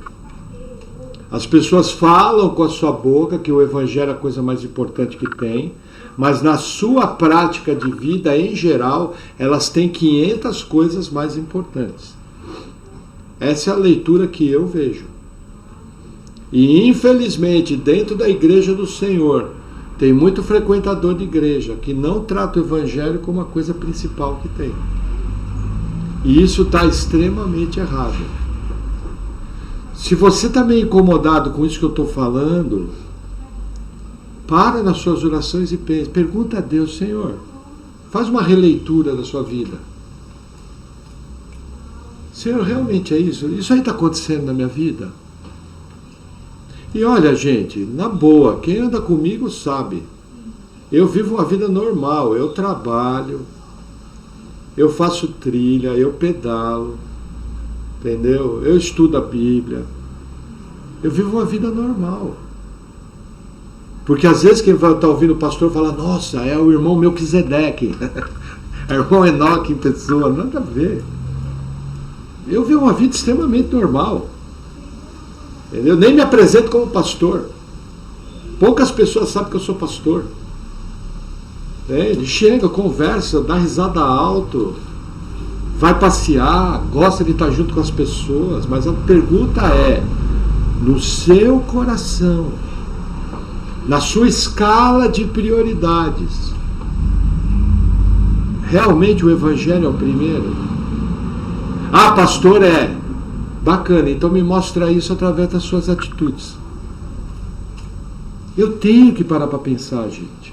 As pessoas falam com a sua boca que o Evangelho é a coisa mais importante que tem, mas na sua prática de vida, em geral, elas têm 500 coisas mais importantes. Essa é a leitura que eu vejo. E infelizmente, dentro da igreja do Senhor, tem muito frequentador de igreja que não trata o Evangelho como a coisa principal que tem. E isso está extremamente errado. Se você está meio incomodado com isso que eu estou falando, para nas suas orações e pense, pergunta a Deus, Senhor, faz uma releitura da sua vida. Senhor, realmente é isso? Isso aí está acontecendo na minha vida? E olha, gente, na boa, quem anda comigo sabe. Eu vivo uma vida normal, eu trabalho, eu faço trilha, eu pedalo, entendeu? Eu estudo a Bíblia. Eu vivo uma vida normal. Porque às vezes quem vai estar ouvindo o pastor fala, nossa, é o irmão Melquisedeque, é o irmão Enoque em pessoa, nada a ver. Eu vivo uma vida extremamente normal. Eu nem me apresento como pastor. Poucas pessoas sabem que eu sou pastor. Ele chega, conversa, dá risada alto, vai passear, gosta de estar junto com as pessoas, mas a pergunta é, no seu coração, na sua escala de prioridades, realmente o Evangelho é o primeiro? Ah, pastor, é. Bacana, então me mostra isso através das suas atitudes. Eu tenho que parar para pensar, gente.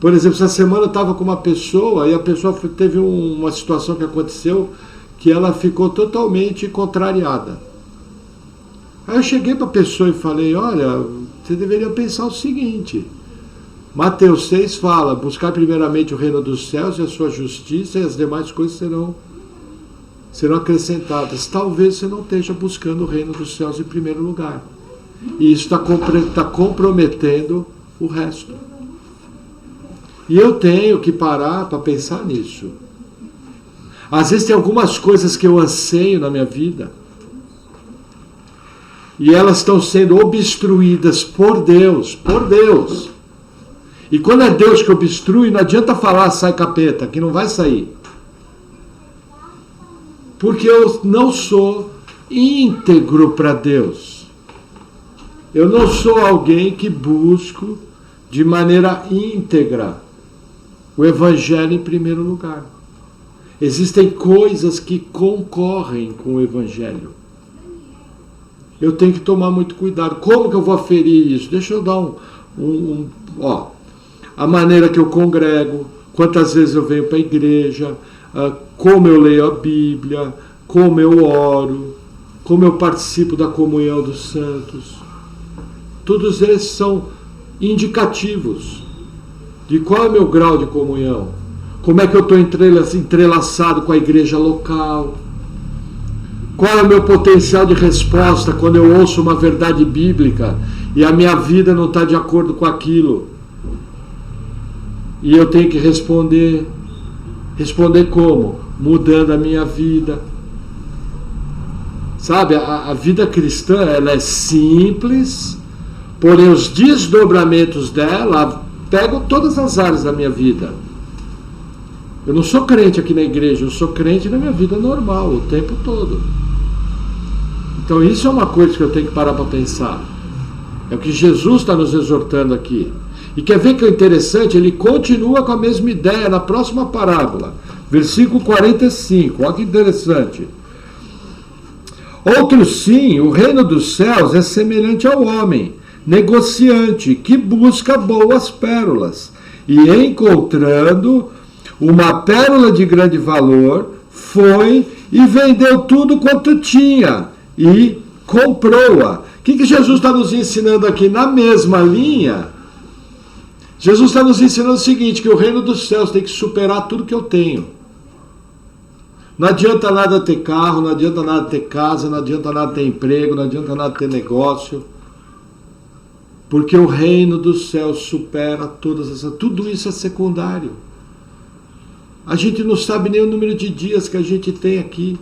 Por exemplo, essa semana eu estava com uma pessoa e a pessoa teve uma situação que aconteceu que ela ficou totalmente contrariada. Aí eu cheguei para a pessoa e falei, olha, você deveria pensar o seguinte, Mateus 6 fala, buscar primeiramente o reino dos céus e a sua justiça e as demais coisas serão acrescentadas. Talvez você não esteja buscando o reino dos céus em primeiro lugar. E isso está comprometendo o resto. E eu tenho que parar para pensar nisso. Às vezes tem algumas coisas que eu anseio na minha vida e elas estão sendo obstruídas por Deus, por Deus. E quando é Deus que obstrui, não adianta falar sai capeta, que não vai sair. Porque eu não sou íntegro para Deus. Eu não sou alguém que busco de maneira íntegra o Evangelho em primeiro lugar. Existem coisas que concorrem com o Evangelho. Eu tenho que tomar muito cuidado. Como que eu vou aferir isso? Deixa eu dar a maneira que eu congrego, quantas vezes eu venho para a igreja, como eu leio a Bíblia, como eu oro, como eu participo da comunhão dos santos. Todos eles são indicativos de qual é o meu grau de comunhão, como é que eu estou entrelaçado com a igreja local, qual é o meu potencial de resposta quando eu ouço uma verdade bíblica e a minha vida não está de acordo com aquilo. E eu tenho que responder. Responder como? Mudando a minha vida. Sabe, a vida cristã, ela é simples, porém os desdobramentos dela pegam todas as áreas da minha vida. Eu não sou crente aqui na igreja, eu sou crente na minha vida normal, o tempo todo. Então isso é uma coisa que eu tenho que parar para pensar. É o que Jesus está nos exortando aqui. E quer ver que é interessante? Ele continua com a mesma ideia na próxima parábola. Versículo 45, olha que interessante. Outro sim, o reino dos céus é semelhante ao homem, negociante, que busca boas pérolas. E encontrando uma pérola de grande valor, foi e vendeu tudo quanto tinha e comprou-a. O que Jesus está nos ensinando aqui? Na mesma linha, Jesus está nos ensinando o seguinte, que o reino dos céus tem que superar tudo que eu tenho. Não adianta nada ter carro, não adianta nada ter casa, não adianta nada ter emprego, não adianta nada ter negócio. Porque o reino dos céus supera todas essas... Tudo isso é secundário. A gente não sabe nem o número de dias que a gente tem aqui.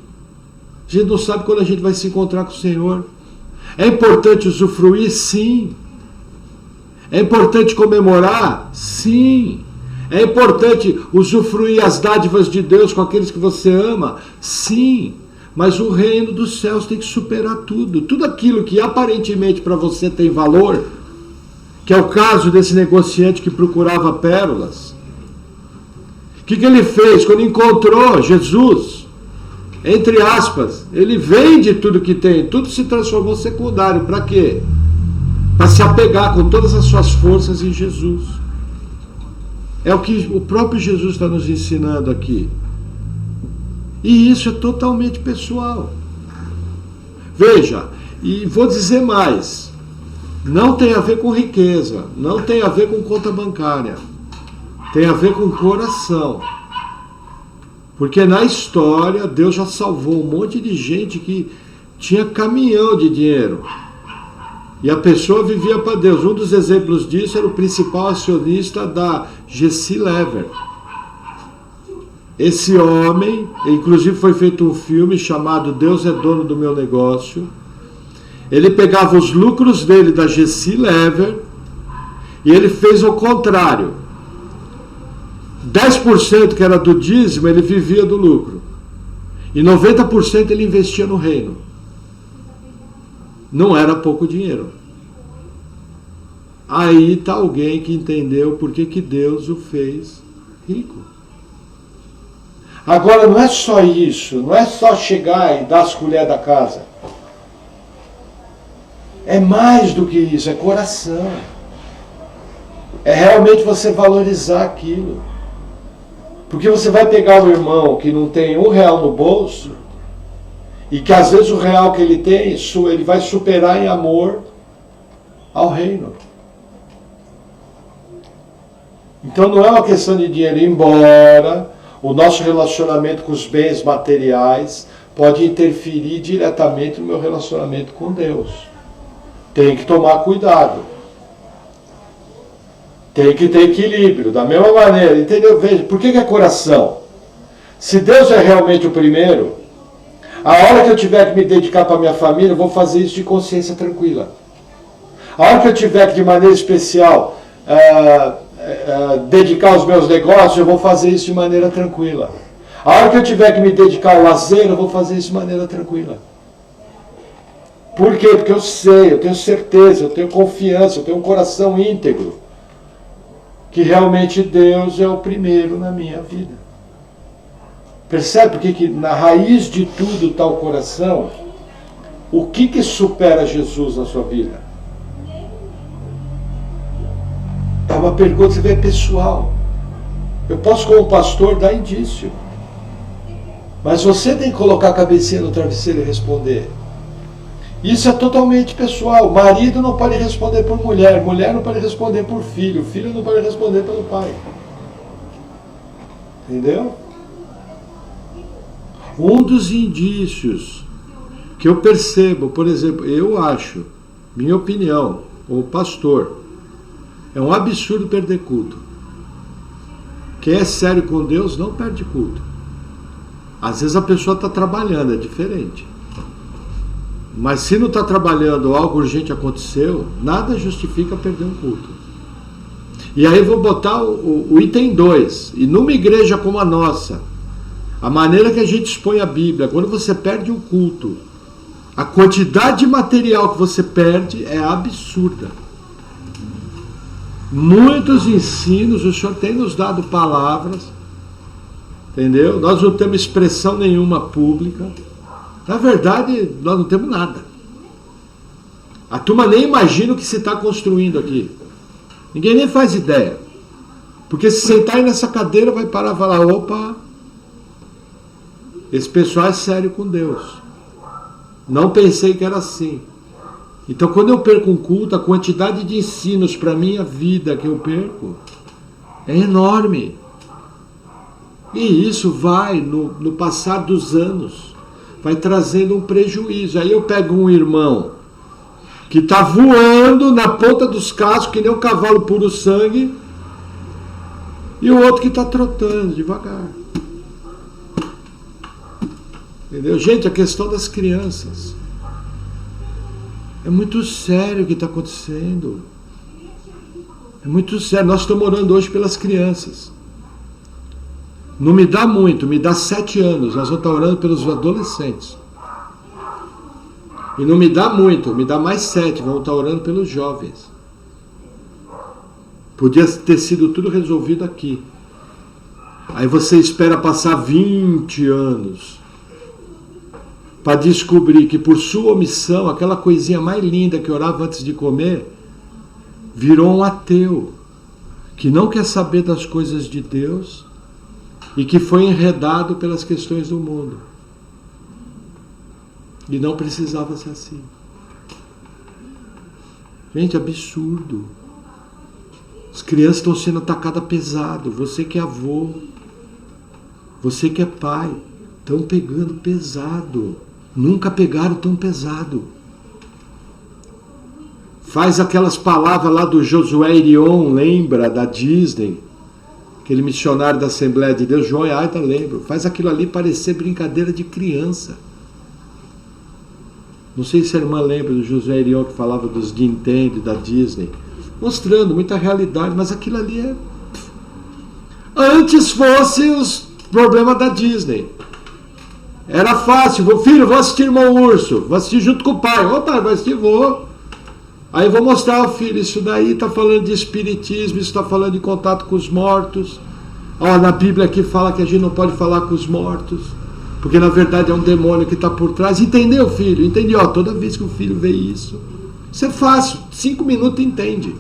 A gente não sabe quando a gente vai se encontrar com o Senhor. É importante usufruir? Sim. É importante comemorar? Sim. É importante usufruir as dádivas de Deus com aqueles que você ama? Sim. Mas o reino dos céus tem que superar tudo. Tudo aquilo que aparentemente para você tem valor, que é o caso desse negociante que procurava pérolas. O que ele fez quando encontrou Jesus? Entre aspas, ele vende tudo que tem, tudo se transformou secundário. Para quê? Para se apegar com todas as suas forças em Jesus. É o que o próprio Jesus está nos ensinando aqui. E isso é totalmente pessoal. Veja, e vou dizer mais, não tem a ver com riqueza, não tem a ver com conta bancária, tem a ver com coração. Porque na história, Deus já salvou um monte de gente que tinha caminhão de dinheiro. E a pessoa vivia para Deus. Um dos exemplos disso era o principal acionista da Jesse Lever. Esse homem, inclusive foi feito um filme chamado Deus é Dono do Meu Negócio. Ele pegava os lucros dele da Jesse Lever e ele fez o contrário. 10% que era do dízimo, ele vivia do lucro. E 90% ele investia no reino. Não era pouco dinheiro. Aí está alguém que entendeu por que Deus o fez rico. Agora, não é só isso, não é só chegar e dar as colheres da casa. É mais do que isso, é coração. É realmente você valorizar aquilo. Porque você vai pegar um irmão que não tem R$1 no bolso, e que às vezes o real que ele tem, ele vai superar em amor ao reino. Então não é uma questão de dinheiro, embora o nosso relacionamento com os bens materiais pode interferir diretamente no meu relacionamento com Deus. Tem que tomar cuidado. Tem que ter equilíbrio, da mesma maneira, entendeu? Veja, por que é coração? Se Deus é realmente o primeiro, a hora que eu tiver que me dedicar para minha família, eu vou fazer isso de consciência tranquila. A hora que eu tiver que, de maneira especial, dedicar aos meus negócios, eu vou fazer isso de maneira tranquila. A hora que eu tiver que me dedicar ao lazer, eu vou fazer isso de maneira tranquila. Por quê? Porque eu sei, eu tenho certeza, eu tenho confiança, eu tenho um coração íntegro, que realmente Deus é o primeiro na minha vida. Percebe porque que na raiz de tudo está o coração? O que supera Jesus na sua vida? É uma pergunta, você vê, pessoal. Eu posso, como pastor, dar indício. Mas você tem que colocar a cabecinha no travesseiro e responder. Isso é totalmente pessoal. Marido não pode responder por mulher, mulher não pode responder por filho, filho não pode responder pelo pai. Entendeu? Um dos indícios que eu percebo, por exemplo, eu acho, minha opinião, como pastor, é um absurdo perder culto. Quem é sério com Deus não perde culto. Às vezes a pessoa está trabalhando, é diferente. Mas se não está trabalhando, algo urgente aconteceu, nada justifica perder um culto. E aí eu vou botar o item 2. E numa igreja como a nossa, a maneira que a gente expõe a Bíblia, quando você perde um culto, a quantidade de material que você perde é absurda. Muitos ensinos, o Senhor tem nos dado palavras, entendeu? Nós não temos expressão nenhuma pública. Na verdade, nós não temos nada. A turma nem imagina o que se está construindo aqui. Ninguém nem faz ideia. Porque se sentar aí nessa cadeira, vai parar e falar, opa, esse pessoal é sério com Deus. Não pensei que era assim. Então, quando eu perco um culto, a quantidade de ensinos para a minha vida que eu perco é enorme. E isso vai, no passar dos anos, vai trazendo um prejuízo. Aí eu pego um irmão que está voando na ponta dos cascos, que nem um cavalo puro sangue, e o outro que está trotando devagar. Entendeu? Gente, a questão das crianças. É muito sério o que está acontecendo. É muito sério. Nós estamos orando hoje pelas crianças. Não me dá muito, me dá 7 anos. Nós vamos estar orando pelos adolescentes. E não me dá muito, me dá mais 7. Vamos estar orando pelos jovens. Podia ter sido tudo resolvido aqui. Aí você espera passar 20 anos para descobrir que por sua omissão, aquela coisinha mais linda que orava antes de comer, virou um ateu, que não quer saber das coisas de Deus e que foi enredado pelas questões do mundo. E não precisava ser assim. Gente, absurdo. As crianças estão sendo atacadas pesado. Você que é avô, você que é pai, estão pegando pesado. Nunca pegaram tão pesado. Faz aquelas palavras lá do Josué Irion, lembra, da Disney? Aquele missionário da Assembleia de Deus, João e Aida, lembro. Faz aquilo ali parecer brincadeira de criança. Não sei se a irmã lembra do Josué Irion que falava dos Nintendo, da Disney. Mostrando muita realidade, mas aquilo ali é... Antes fosse os problemas da Disney. Era fácil. Filho, vou assistir Irmão Urso. Vou assistir junto com o pai. Ô pai, vai assistir, vou. Aí vou mostrar ao filho, isso daí está falando de espiritismo, isso está falando de contato com os mortos. Ó, na Bíblia aqui fala que a gente não pode falar com os mortos, porque na verdade é um demônio que está por trás. Entendeu, filho? Entendeu? Ó, toda vez que o filho vê isso é fácil, 5 minutos entende.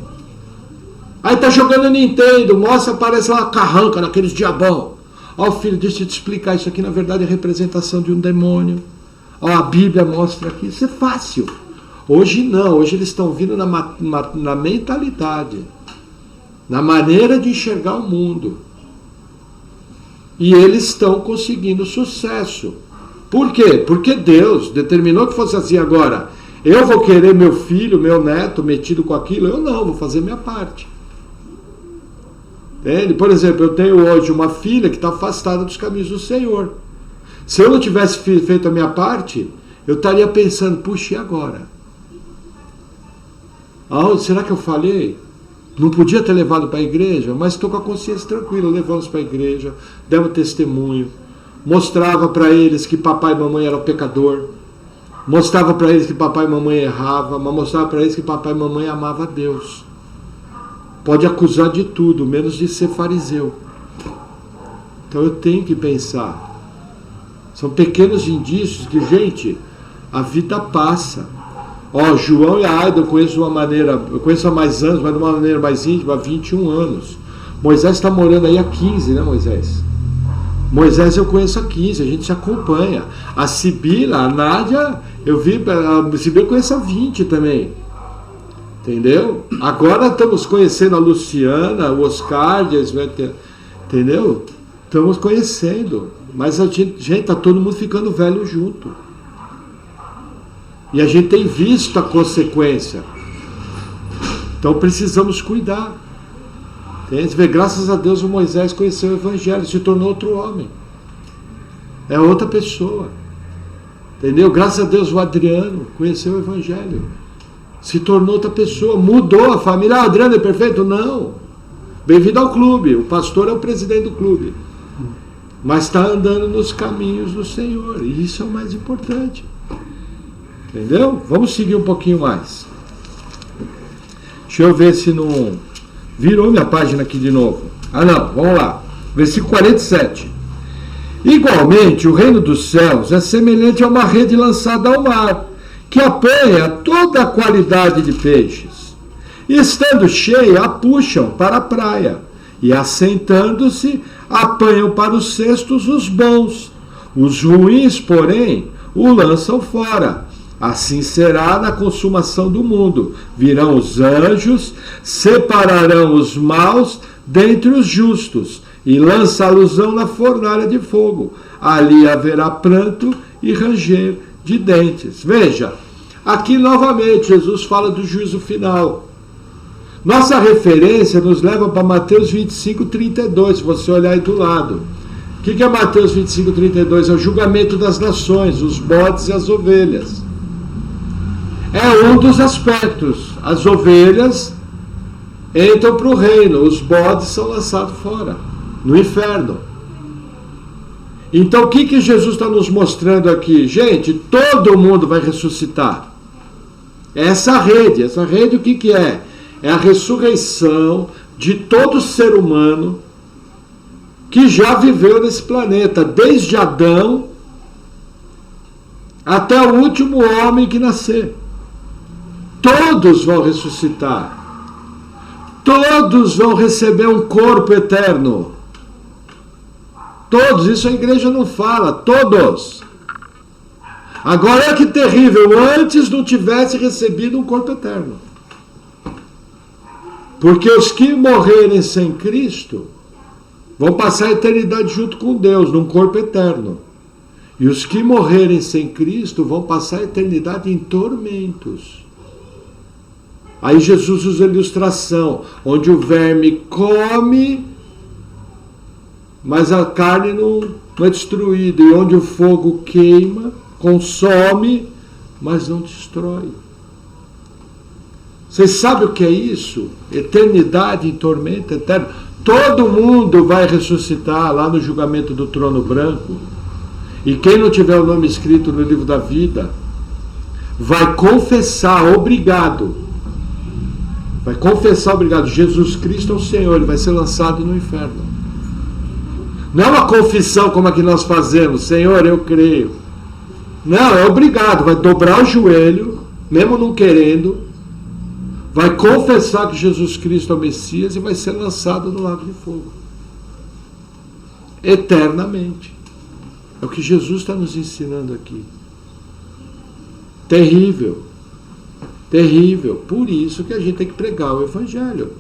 Aí tá jogando Nintendo, mostra, aparece lá uma carranca naqueles diabão. Ó, filho, deixa eu te explicar, isso aqui na verdade é representação de um demônio. Ó, a Bíblia mostra aqui, isso é fácil. Hoje não, hoje eles estão vindo na mentalidade, na maneira de enxergar o mundo. E eles estão conseguindo sucesso. Por quê? Porque Deus determinou que fosse assim. Agora, eu vou querer meu filho, meu neto metido com aquilo? Eu não, vou fazer minha parte. Entende? Por exemplo, eu tenho hoje uma filha que está afastada dos caminhos do Senhor. Se eu não tivesse feito a minha parte, eu estaria pensando, puxa, e agora? Aonde será que eu falhei? Não podia ter levado para a igreja, mas estou com a consciência tranquila. Levamos para a igreja, demos testemunho, mostrava para eles que papai e mamãe eram pecador, mostrava para eles que papai e mamãe erravam, mas mostrava para eles que papai e mamãe amavam a Deus. Pode acusar de tudo, menos de ser fariseu. Então eu tenho que pensar. São pequenos indícios que, gente, a vida passa. Ó, João e a Aida eu conheço há mais anos, mas de uma maneira mais íntima, há 21 anos. Moisés está morando aí há 15, né, Moisés? Moisés eu conheço há 15, a gente se acompanha. A Sibila, a Nádia, a Sibila eu conheço há 20 também. Entendeu? Agora estamos conhecendo a Luciana, o Oscar, entendeu? Estamos conhecendo. Mas a gente está todo mundo ficando velho junto. E a gente tem visto a consequência. Então precisamos cuidar. Entende? Graças a Deus o Moisés conheceu o Evangelho, se tornou outro homem. É outra pessoa. Entendeu? Graças a Deus o Adriano conheceu o Evangelho. Se tornou outra pessoa, mudou a família. Ah, Adriano é perfeito? Não. Bem-vindo ao clube. O pastor é o presidente do clube. Mas está andando nos caminhos do Senhor. E isso é o mais importante. Entendeu? Vamos seguir um pouquinho mais. Deixa eu ver se não... Virou minha página aqui de novo. Ah não, vamos lá. Versículo 47. Igualmente, o reino dos céus é semelhante a uma rede lançada ao mar, que apanha toda a qualidade de peixes. E estando cheia, a puxam para a praia. E assentando-se, apanham para os cestos os bons. Os ruins, porém, o lançam fora. Assim será na consumação do mundo. Virão os anjos, separarão os maus dentre os justos, e lançá-los-ão na fornalha de fogo. Ali haverá pranto e ranger de dentes. Veja, aqui novamente Jesus fala do juízo final. Nossa referência nos leva para Mateus 25, 32, se você olhar aí do lado. O que é Mateus 25, 32? É o julgamento das nações, os bodes e as ovelhas. É um dos aspectos. As ovelhas entram para o reino, os bodes são lançados fora, no inferno. Então o que Jesus está nos mostrando aqui? Gente, todo mundo vai ressuscitar. Essa rede o que é? É a ressurreição de todo ser humano que já viveu nesse planeta, desde Adão até o último homem que nascer. Todos vão ressuscitar. Todos vão receber um corpo eterno. todos, isso a igreja não fala, todos. Agora, que terrível, antes não tivesse recebido um corpo eterno. Porque os que morrerem sem Cristo vão passar a eternidade junto com Deus, num corpo eterno. E os que morrerem sem Cristo vão passar a eternidade em tormentos. Aí Jesus usa a ilustração, onde o verme come, mas a carne não é destruída, e onde o fogo queima, consome, mas não destrói. Vocês sabem o que é isso? Eternidade em tormento eterno. Todo mundo vai ressuscitar lá no julgamento do trono branco. E quem não tiver o nome escrito no livro da vida, vai confessar, obrigado. Vai confessar, obrigado. Jesus Cristo é o Senhor, ele vai ser lançado no inferno. Não é uma confissão como a que nós fazemos, Senhor, eu creio. Não, é obrigado, vai dobrar o joelho, mesmo não querendo, vai confessar que Jesus Cristo é o Messias e vai ser lançado no lago de fogo. Eternamente. É o que Jesus está nos ensinando aqui. Terrível. Terrível. Por isso que a gente tem que pregar o Evangelho.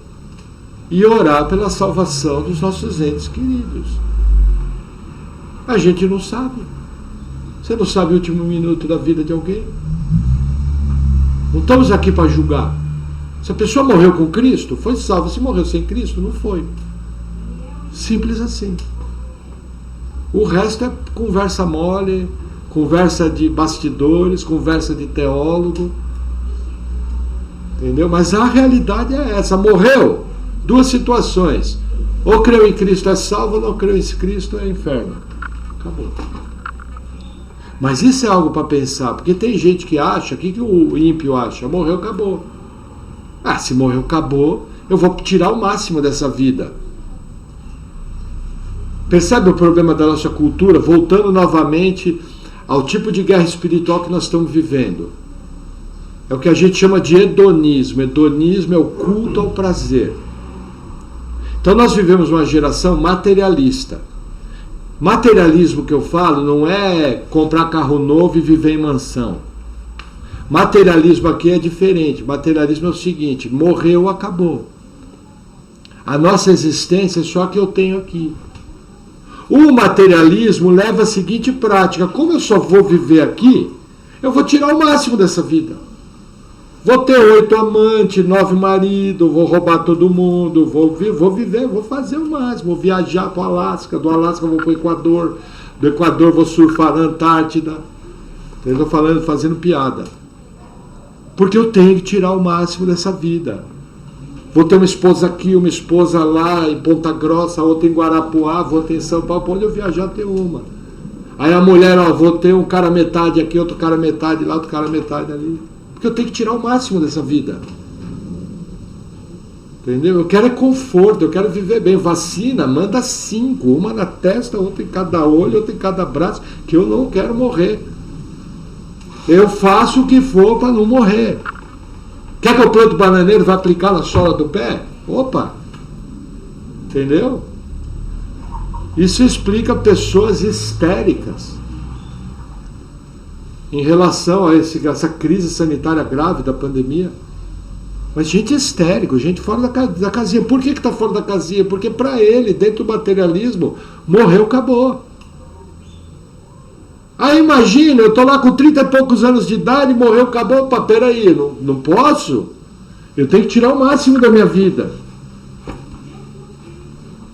E orar pela salvação dos nossos entes queridos. A gente não sabe. Você não sabe o último minuto da vida de alguém? Não estamos aqui para julgar. Se a pessoa morreu com Cristo, foi salva. Se morreu sem Cristo, não foi. Simples assim. O resto é conversa mole, conversa de bastidores, conversa de teólogo. Entendeu? Mas a realidade é essa. Morreu. Duas situações. Ou creu em Cristo é salvo, ou não creu em Cristo é inferno. Acabou. Mas isso é algo para pensar, porque tem gente que acha, o que o ímpio acha? Morreu, acabou. Ah, se morreu, acabou, eu vou tirar o máximo dessa vida. Percebe o problema da nossa cultura? Voltando novamente ao tipo de guerra espiritual que nós estamos vivendo. É o que a gente chama de hedonismo. Hedonismo é o culto ao prazer. Então nós vivemos uma geração materialista. Materialismo que eu falo não é comprar carro novo e viver em mansão. Materialismo aqui é diferente. Materialismo é o seguinte: morreu, acabou. A nossa existência é só a que eu tenho aqui. O materialismo leva a seguinte prática: como eu só vou viver aqui, eu vou tirar o máximo dessa vida. Vou ter 8 amantes, 9 maridos, vou roubar todo mundo, vou viver, vou fazer o máximo, vou viajar para o Alasca, do Alasca vou para o Equador, do Equador vou surfar na Antártida. Estou falando, fazendo piada. Porque eu tenho que tirar o máximo dessa vida. Vou ter uma esposa aqui, uma esposa lá em Ponta Grossa, outra em Guarapuá, vou ter em São Paulo, para onde eu viajar ter uma. Aí a mulher, ó, vou ter um cara metade aqui, outro cara metade lá, outro cara metade ali. Porque eu tenho que tirar o máximo dessa vida. Entendeu? Eu quero é conforto, eu quero viver bem. Vacina, manda 5, uma na testa, outra em cada olho, outra em cada braço, que eu não quero morrer. Eu faço o que for para não morrer. Quer que eu plante bananeiro e vá aplicar na sola do pé? Opa! Entendeu? Isso explica pessoas histéricas em relação a essa crise sanitária grave da pandemia. Mas gente histérico, gente fora da casinha. Por que está fora da casinha? Porque para ele, dentro do materialismo, morreu, acabou. Aí imagina, eu estou lá com 30 e poucos anos de idade, morreu, acabou. Opa, peraí, não posso? Eu tenho que tirar o máximo da minha vida.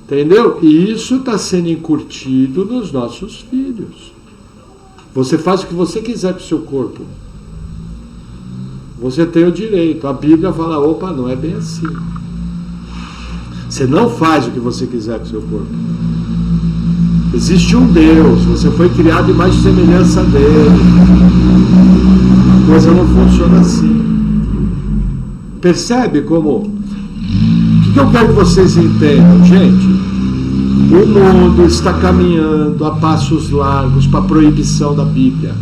Entendeu? E isso está sendo incutido nos nossos filhos. Você faz o que você quiser com o seu corpo. Você tem o direito. A Bíblia fala, opa, não é bem assim. Você não faz o que você quiser com o seu corpo. Existe um Deus, você foi criado em mais semelhança dele. A coisa não funciona assim. Percebe como? O que eu quero que vocês entendam, gente? O mundo está caminhando a passos largos para a proibição da Bíblia.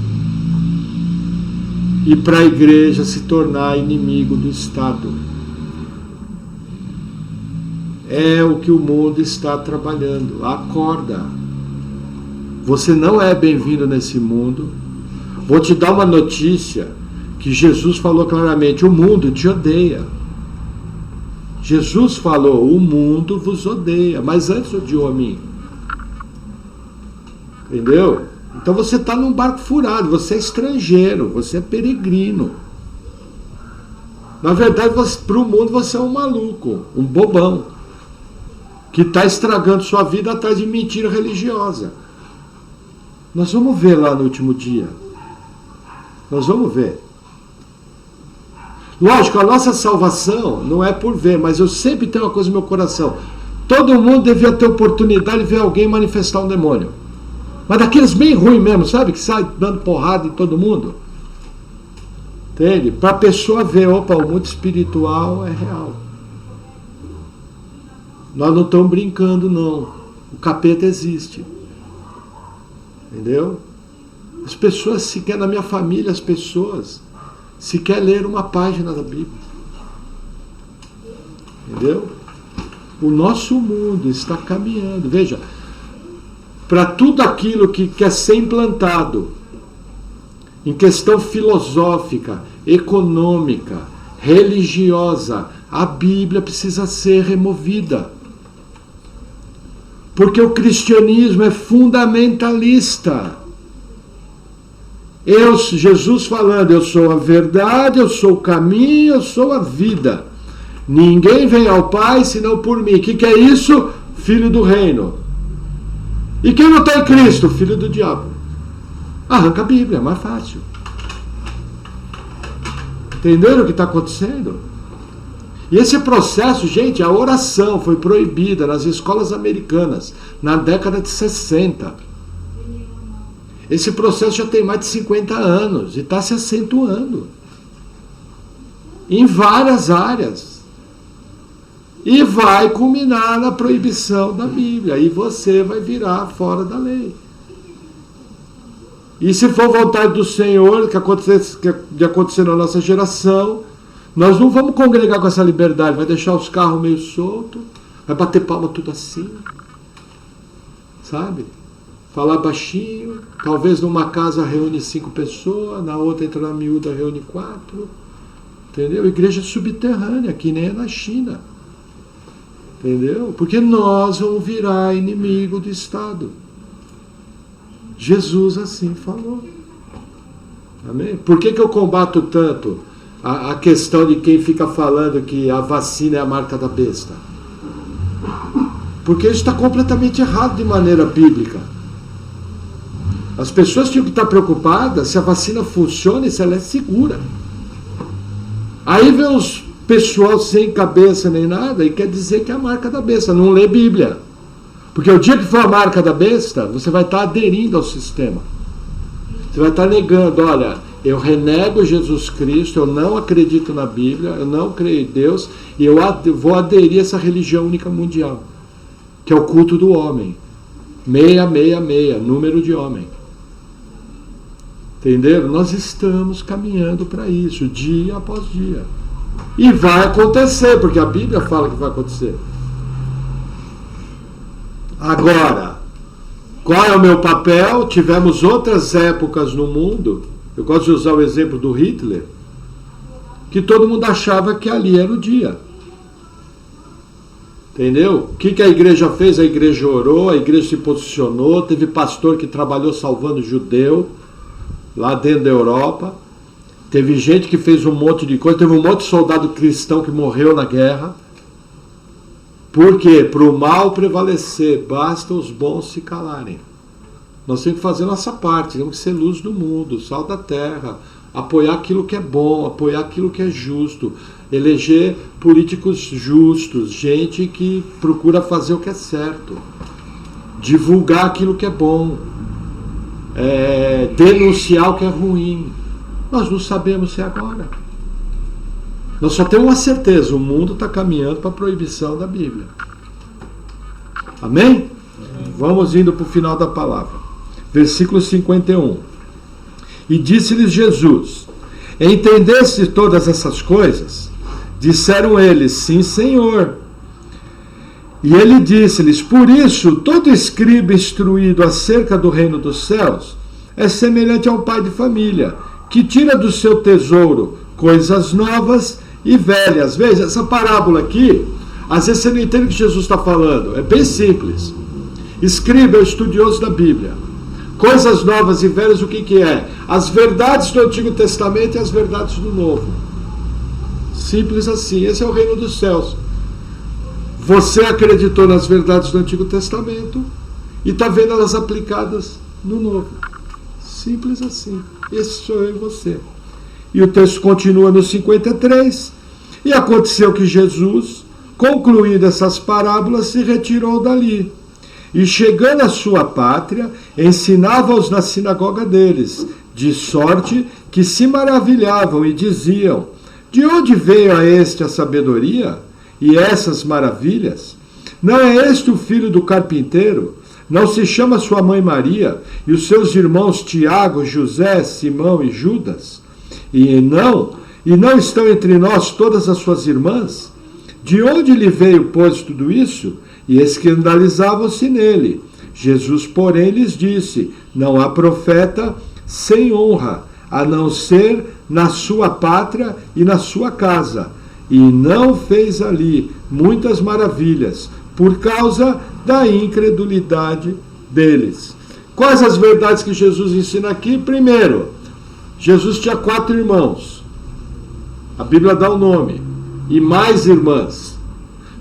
E para a igreja se tornar inimigo do Estado. É o que o mundo está trabalhando. Acorda. Você não é bem-vindo nesse mundo. Vou te dar uma notícia que Jesus falou claramente: o mundo te odeia. Jesus falou: o mundo vos odeia, mas antes odiou a mim. Entendeu? Então você está num barco furado, você é estrangeiro, você é peregrino. Na verdade, para o mundo você é um maluco, um bobão, que está estragando sua vida atrás de mentira religiosa. Nós vamos ver lá no último dia. Nós vamos ver. Lógico, a nossa salvação não é por ver, mas eu sempre tenho uma coisa no meu coração. Todo mundo devia ter oportunidade de ver alguém manifestar um demônio. Mas daqueles bem ruins mesmo, sabe? Que sai dando porrada em todo mundo. Entende? Para a pessoa ver, opa, o mundo espiritual é real. Nós não estamos brincando, não. O capeta existe. Entendeu? As pessoas sequer, na minha família, as pessoas sequer leram uma página da Bíblia. Entendeu? O nosso mundo está caminhando. Veja, para tudo aquilo que quer ser implantado em questão filosófica, econômica, religiosa, a Bíblia precisa ser removida. Porque o cristianismo é fundamentalista. Jesus falando: eu sou a verdade, eu sou o caminho, eu sou a vida. Ninguém vem ao Pai senão por mim. O que é isso? Filho do reino. E quem não está em Cristo? Filho do diabo. Arranca a Bíblia, é mais fácil. Entenderam o que está acontecendo? E esse processo, gente, a oração foi proibida nas escolas americanas na década de 60. Esse processo já tem mais de 50 anos e está se acentuando em várias áreas. E vai culminar na proibição da Bíblia. E você vai virar fora da lei. E se for vontade do Senhor, que acontecer na nossa geração, nós não vamos congregar com essa liberdade. Vai deixar os carros meio soltos, vai bater palma tudo assim, sabe? Falar baixinho, talvez numa casa reúne 5 pessoas, na outra entra na miúda, reúne 4. Entendeu? Igreja subterrânea, que nem é na China. Entendeu? Porque nós vamos virar inimigo do Estado. Jesus assim falou. Amém? Por que eu combato tanto a questão de quem fica falando que a vacina é a marca da besta? Porque isso está completamente errado de maneira bíblica. As pessoas tinham que estar preocupadas se a vacina funciona e se ela é segura. Aí vem os pessoal sem cabeça nem nada e quer dizer que é a marca da besta, não lê Bíblia. Porque o dia que for a marca da besta, você vai estar aderindo ao sistema. Você vai estar negando: olha, eu renego Jesus Cristo, eu não acredito na Bíblia, eu não creio em Deus, e eu vou aderir a essa religião única mundial, que é o culto do homem. 666, número de homem. Entenderam? Nós estamos caminhando para isso, dia após dia. E vai acontecer, porque a Bíblia fala que vai acontecer. Agora, qual é o meu papel? Tivemos outras épocas no mundo, eu gosto de usar o exemplo do Hitler, que todo mundo achava que ali era o dia. Entendeu? O que a igreja fez? A igreja orou, a igreja se posicionou, teve pastor que trabalhou salvando judeu, lá dentro da Europa. Teve gente que fez um monte de coisa, teve um monte de soldado cristão que morreu na guerra. Por quê? Para o mal prevalecer, basta os bons se calarem. Nós temos que fazer a nossa parte, temos que ser luz do mundo, sal da terra, apoiar aquilo que é bom, apoiar aquilo que é justo, eleger políticos justos, gente que procura fazer o que é certo, divulgar aquilo que é bom, denunciar o que é ruim. Nós não sabemos se é agora. Nós só temos uma certeza: o mundo está caminhando para a proibição da Bíblia. Amém? Amém. Vamos indo para o final da palavra. Versículo 51. E disse-lhes Jesus: entendeste todas essas coisas? Disseram eles: sim, Senhor. E ele disse-lhes: por isso, todo escriba instruído acerca do reino dos céus é semelhante a um pai de família, que tira do seu tesouro coisas novas e velhas. Veja, essa parábola aqui, às vezes você não entende o que Jesus está falando. É bem simples. Escriba é o estudioso da Bíblia. Coisas novas e velhas, o que é? As verdades do Antigo Testamento e as verdades do Novo. Simples assim. Esse é o reino dos céus. Você acreditou nas verdades do Antigo Testamento e está vendo elas aplicadas no Novo. Simples assim. Esse sou eu e você. E o texto continua no 53. E aconteceu que Jesus, concluindo essas parábolas, se retirou dali. E chegando à sua pátria, ensinava-os na sinagoga deles, de sorte que se maravilhavam e diziam: de onde veio a este a sabedoria e essas maravilhas? Não é este o filho do carpinteiro? Não se chama sua mãe Maria e os seus irmãos Tiago, José, Simão e Judas? E não estão entre nós todas as suas irmãs? De onde lhe veio, pois, tudo isso? E escandalizavam-se nele. Jesus, porém, lhes disse: não há profeta sem honra, a não ser na sua pátria e na sua casa. E não fez ali muitas maravilhas, por causa da incredulidade deles. Quais as verdades que Jesus ensina aqui? Primeiro, Jesus tinha 4 irmãos. A Bíblia dá o nome. E mais irmãs.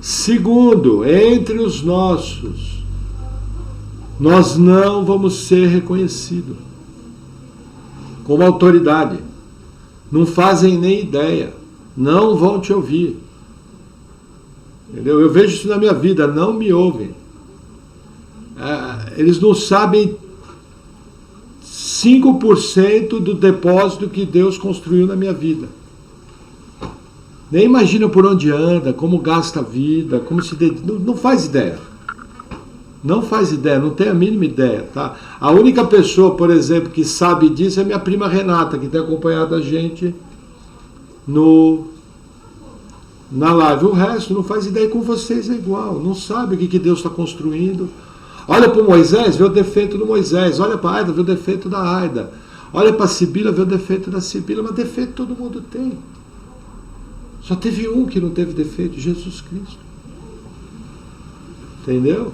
Segundo, entre os nossos, nós não vamos ser reconhecidos como autoridade. Não fazem nem ideia. Não vão te ouvir. Entendeu? Eu vejo isso na minha vida. Não me ouvem. Eles não sabem 5% do depósito que Deus construiu na minha vida. Nem imagina por onde anda, como gasta a vida, como se dedica. Não faz ideia. Não faz ideia, não tem a mínima ideia, tá? A única pessoa, por exemplo, que sabe disso é minha prima Renata, que tem acompanhado a gente na live. O resto não faz ideia, com vocês é igual. Não sabe o que Deus está construindo. Olha para o Moisés, vê o defeito do Moisés. Olha para a Aida, vê o defeito da Aida. Olha para a Sibila, vê o defeito da Sibila. Mas defeito todo mundo tem. Só teve um que não teve defeito: Jesus Cristo. Entendeu?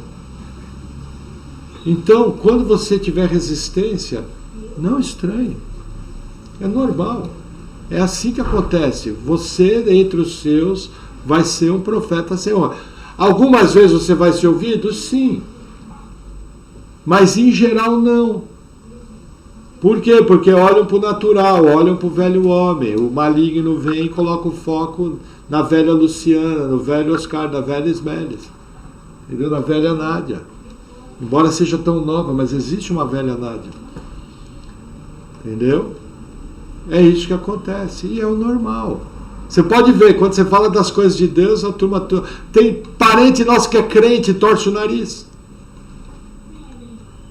Então, quando você tiver resistência, não estranhe. É normal. É assim que acontece. Você, entre os seus, vai ser um profeta sem honra. Algumas vezes você vai ser ouvido? Sim. Mas em geral não. Por quê? Porque olham para o natural, olham para o velho homem. O maligno vem e coloca o foco na velha Luciana, no velho Oscar, na velha Ismélis, entendeu? Na velha Nádia. Embora seja tão nova, mas existe uma velha Nádia. Entendeu? É isso que acontece. E é o normal. Você pode ver, quando você fala das coisas de Deus, a turma... Tem parente nosso que é crente e torce o nariz.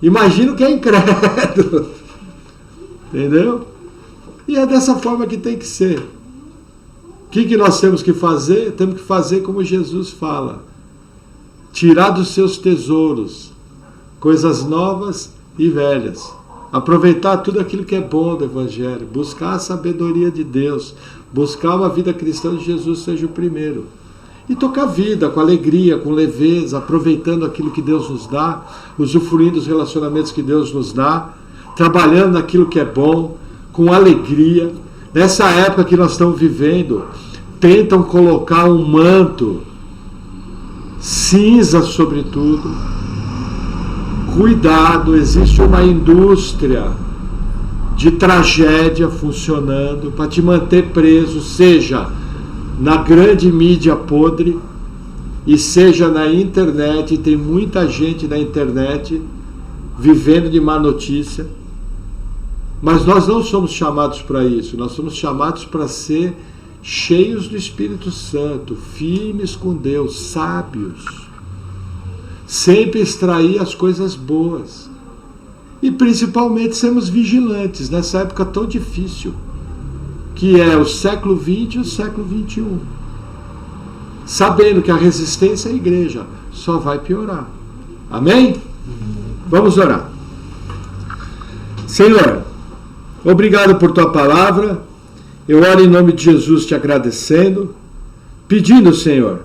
Imagina o que é incrédulo. Entendeu? E é dessa forma que tem que ser. O que nós temos que fazer? Temos que fazer como Jesus fala: tirar dos seus tesouros coisas novas e velhas. Aproveitar tudo aquilo que é bom do Evangelho. Buscar a sabedoria de Deus. Buscar uma vida cristã de Jesus seja o primeiro. E tocar a vida com alegria, com leveza, aproveitando aquilo que Deus nos dá, usufruindo dos relacionamentos que Deus nos dá, trabalhando naquilo que é bom, com alegria. Nessa época que nós estamos vivendo, tentam colocar um manto cinza sobre tudo. Cuidado, existe uma indústria de tragédia funcionando para te manter preso, seja na grande mídia podre e seja na internet. Tem muita gente na internet vivendo de má notícia. Mas nós não somos chamados para isso. Nós somos chamados para ser cheios do Espírito Santo, firmes com Deus, sábios. Sempre extrair as coisas boas. E principalmente sermos vigilantes nessa época tão difícil, que é o século XX e o século XXI. Sabendo que a resistência é a igreja. só vai piorar. Amém? Vamos orar. Senhor, obrigado por tua palavra. Eu oro em nome de Jesus te agradecendo, pedindo, Senhor,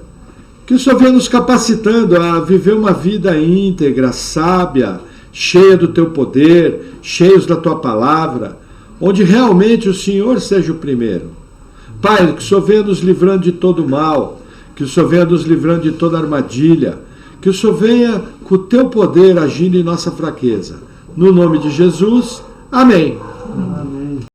que o Senhor venha nos capacitando a viver uma vida íntegra, sábia, cheia do teu poder, cheios da tua palavra, onde realmente o Senhor seja o primeiro. Pai, que o Senhor venha nos livrando de todo mal, que o Senhor venha nos livrando de toda armadilha, que o Senhor venha com o teu poder agindo em nossa fraqueza. No nome de Jesus, amém. Amém.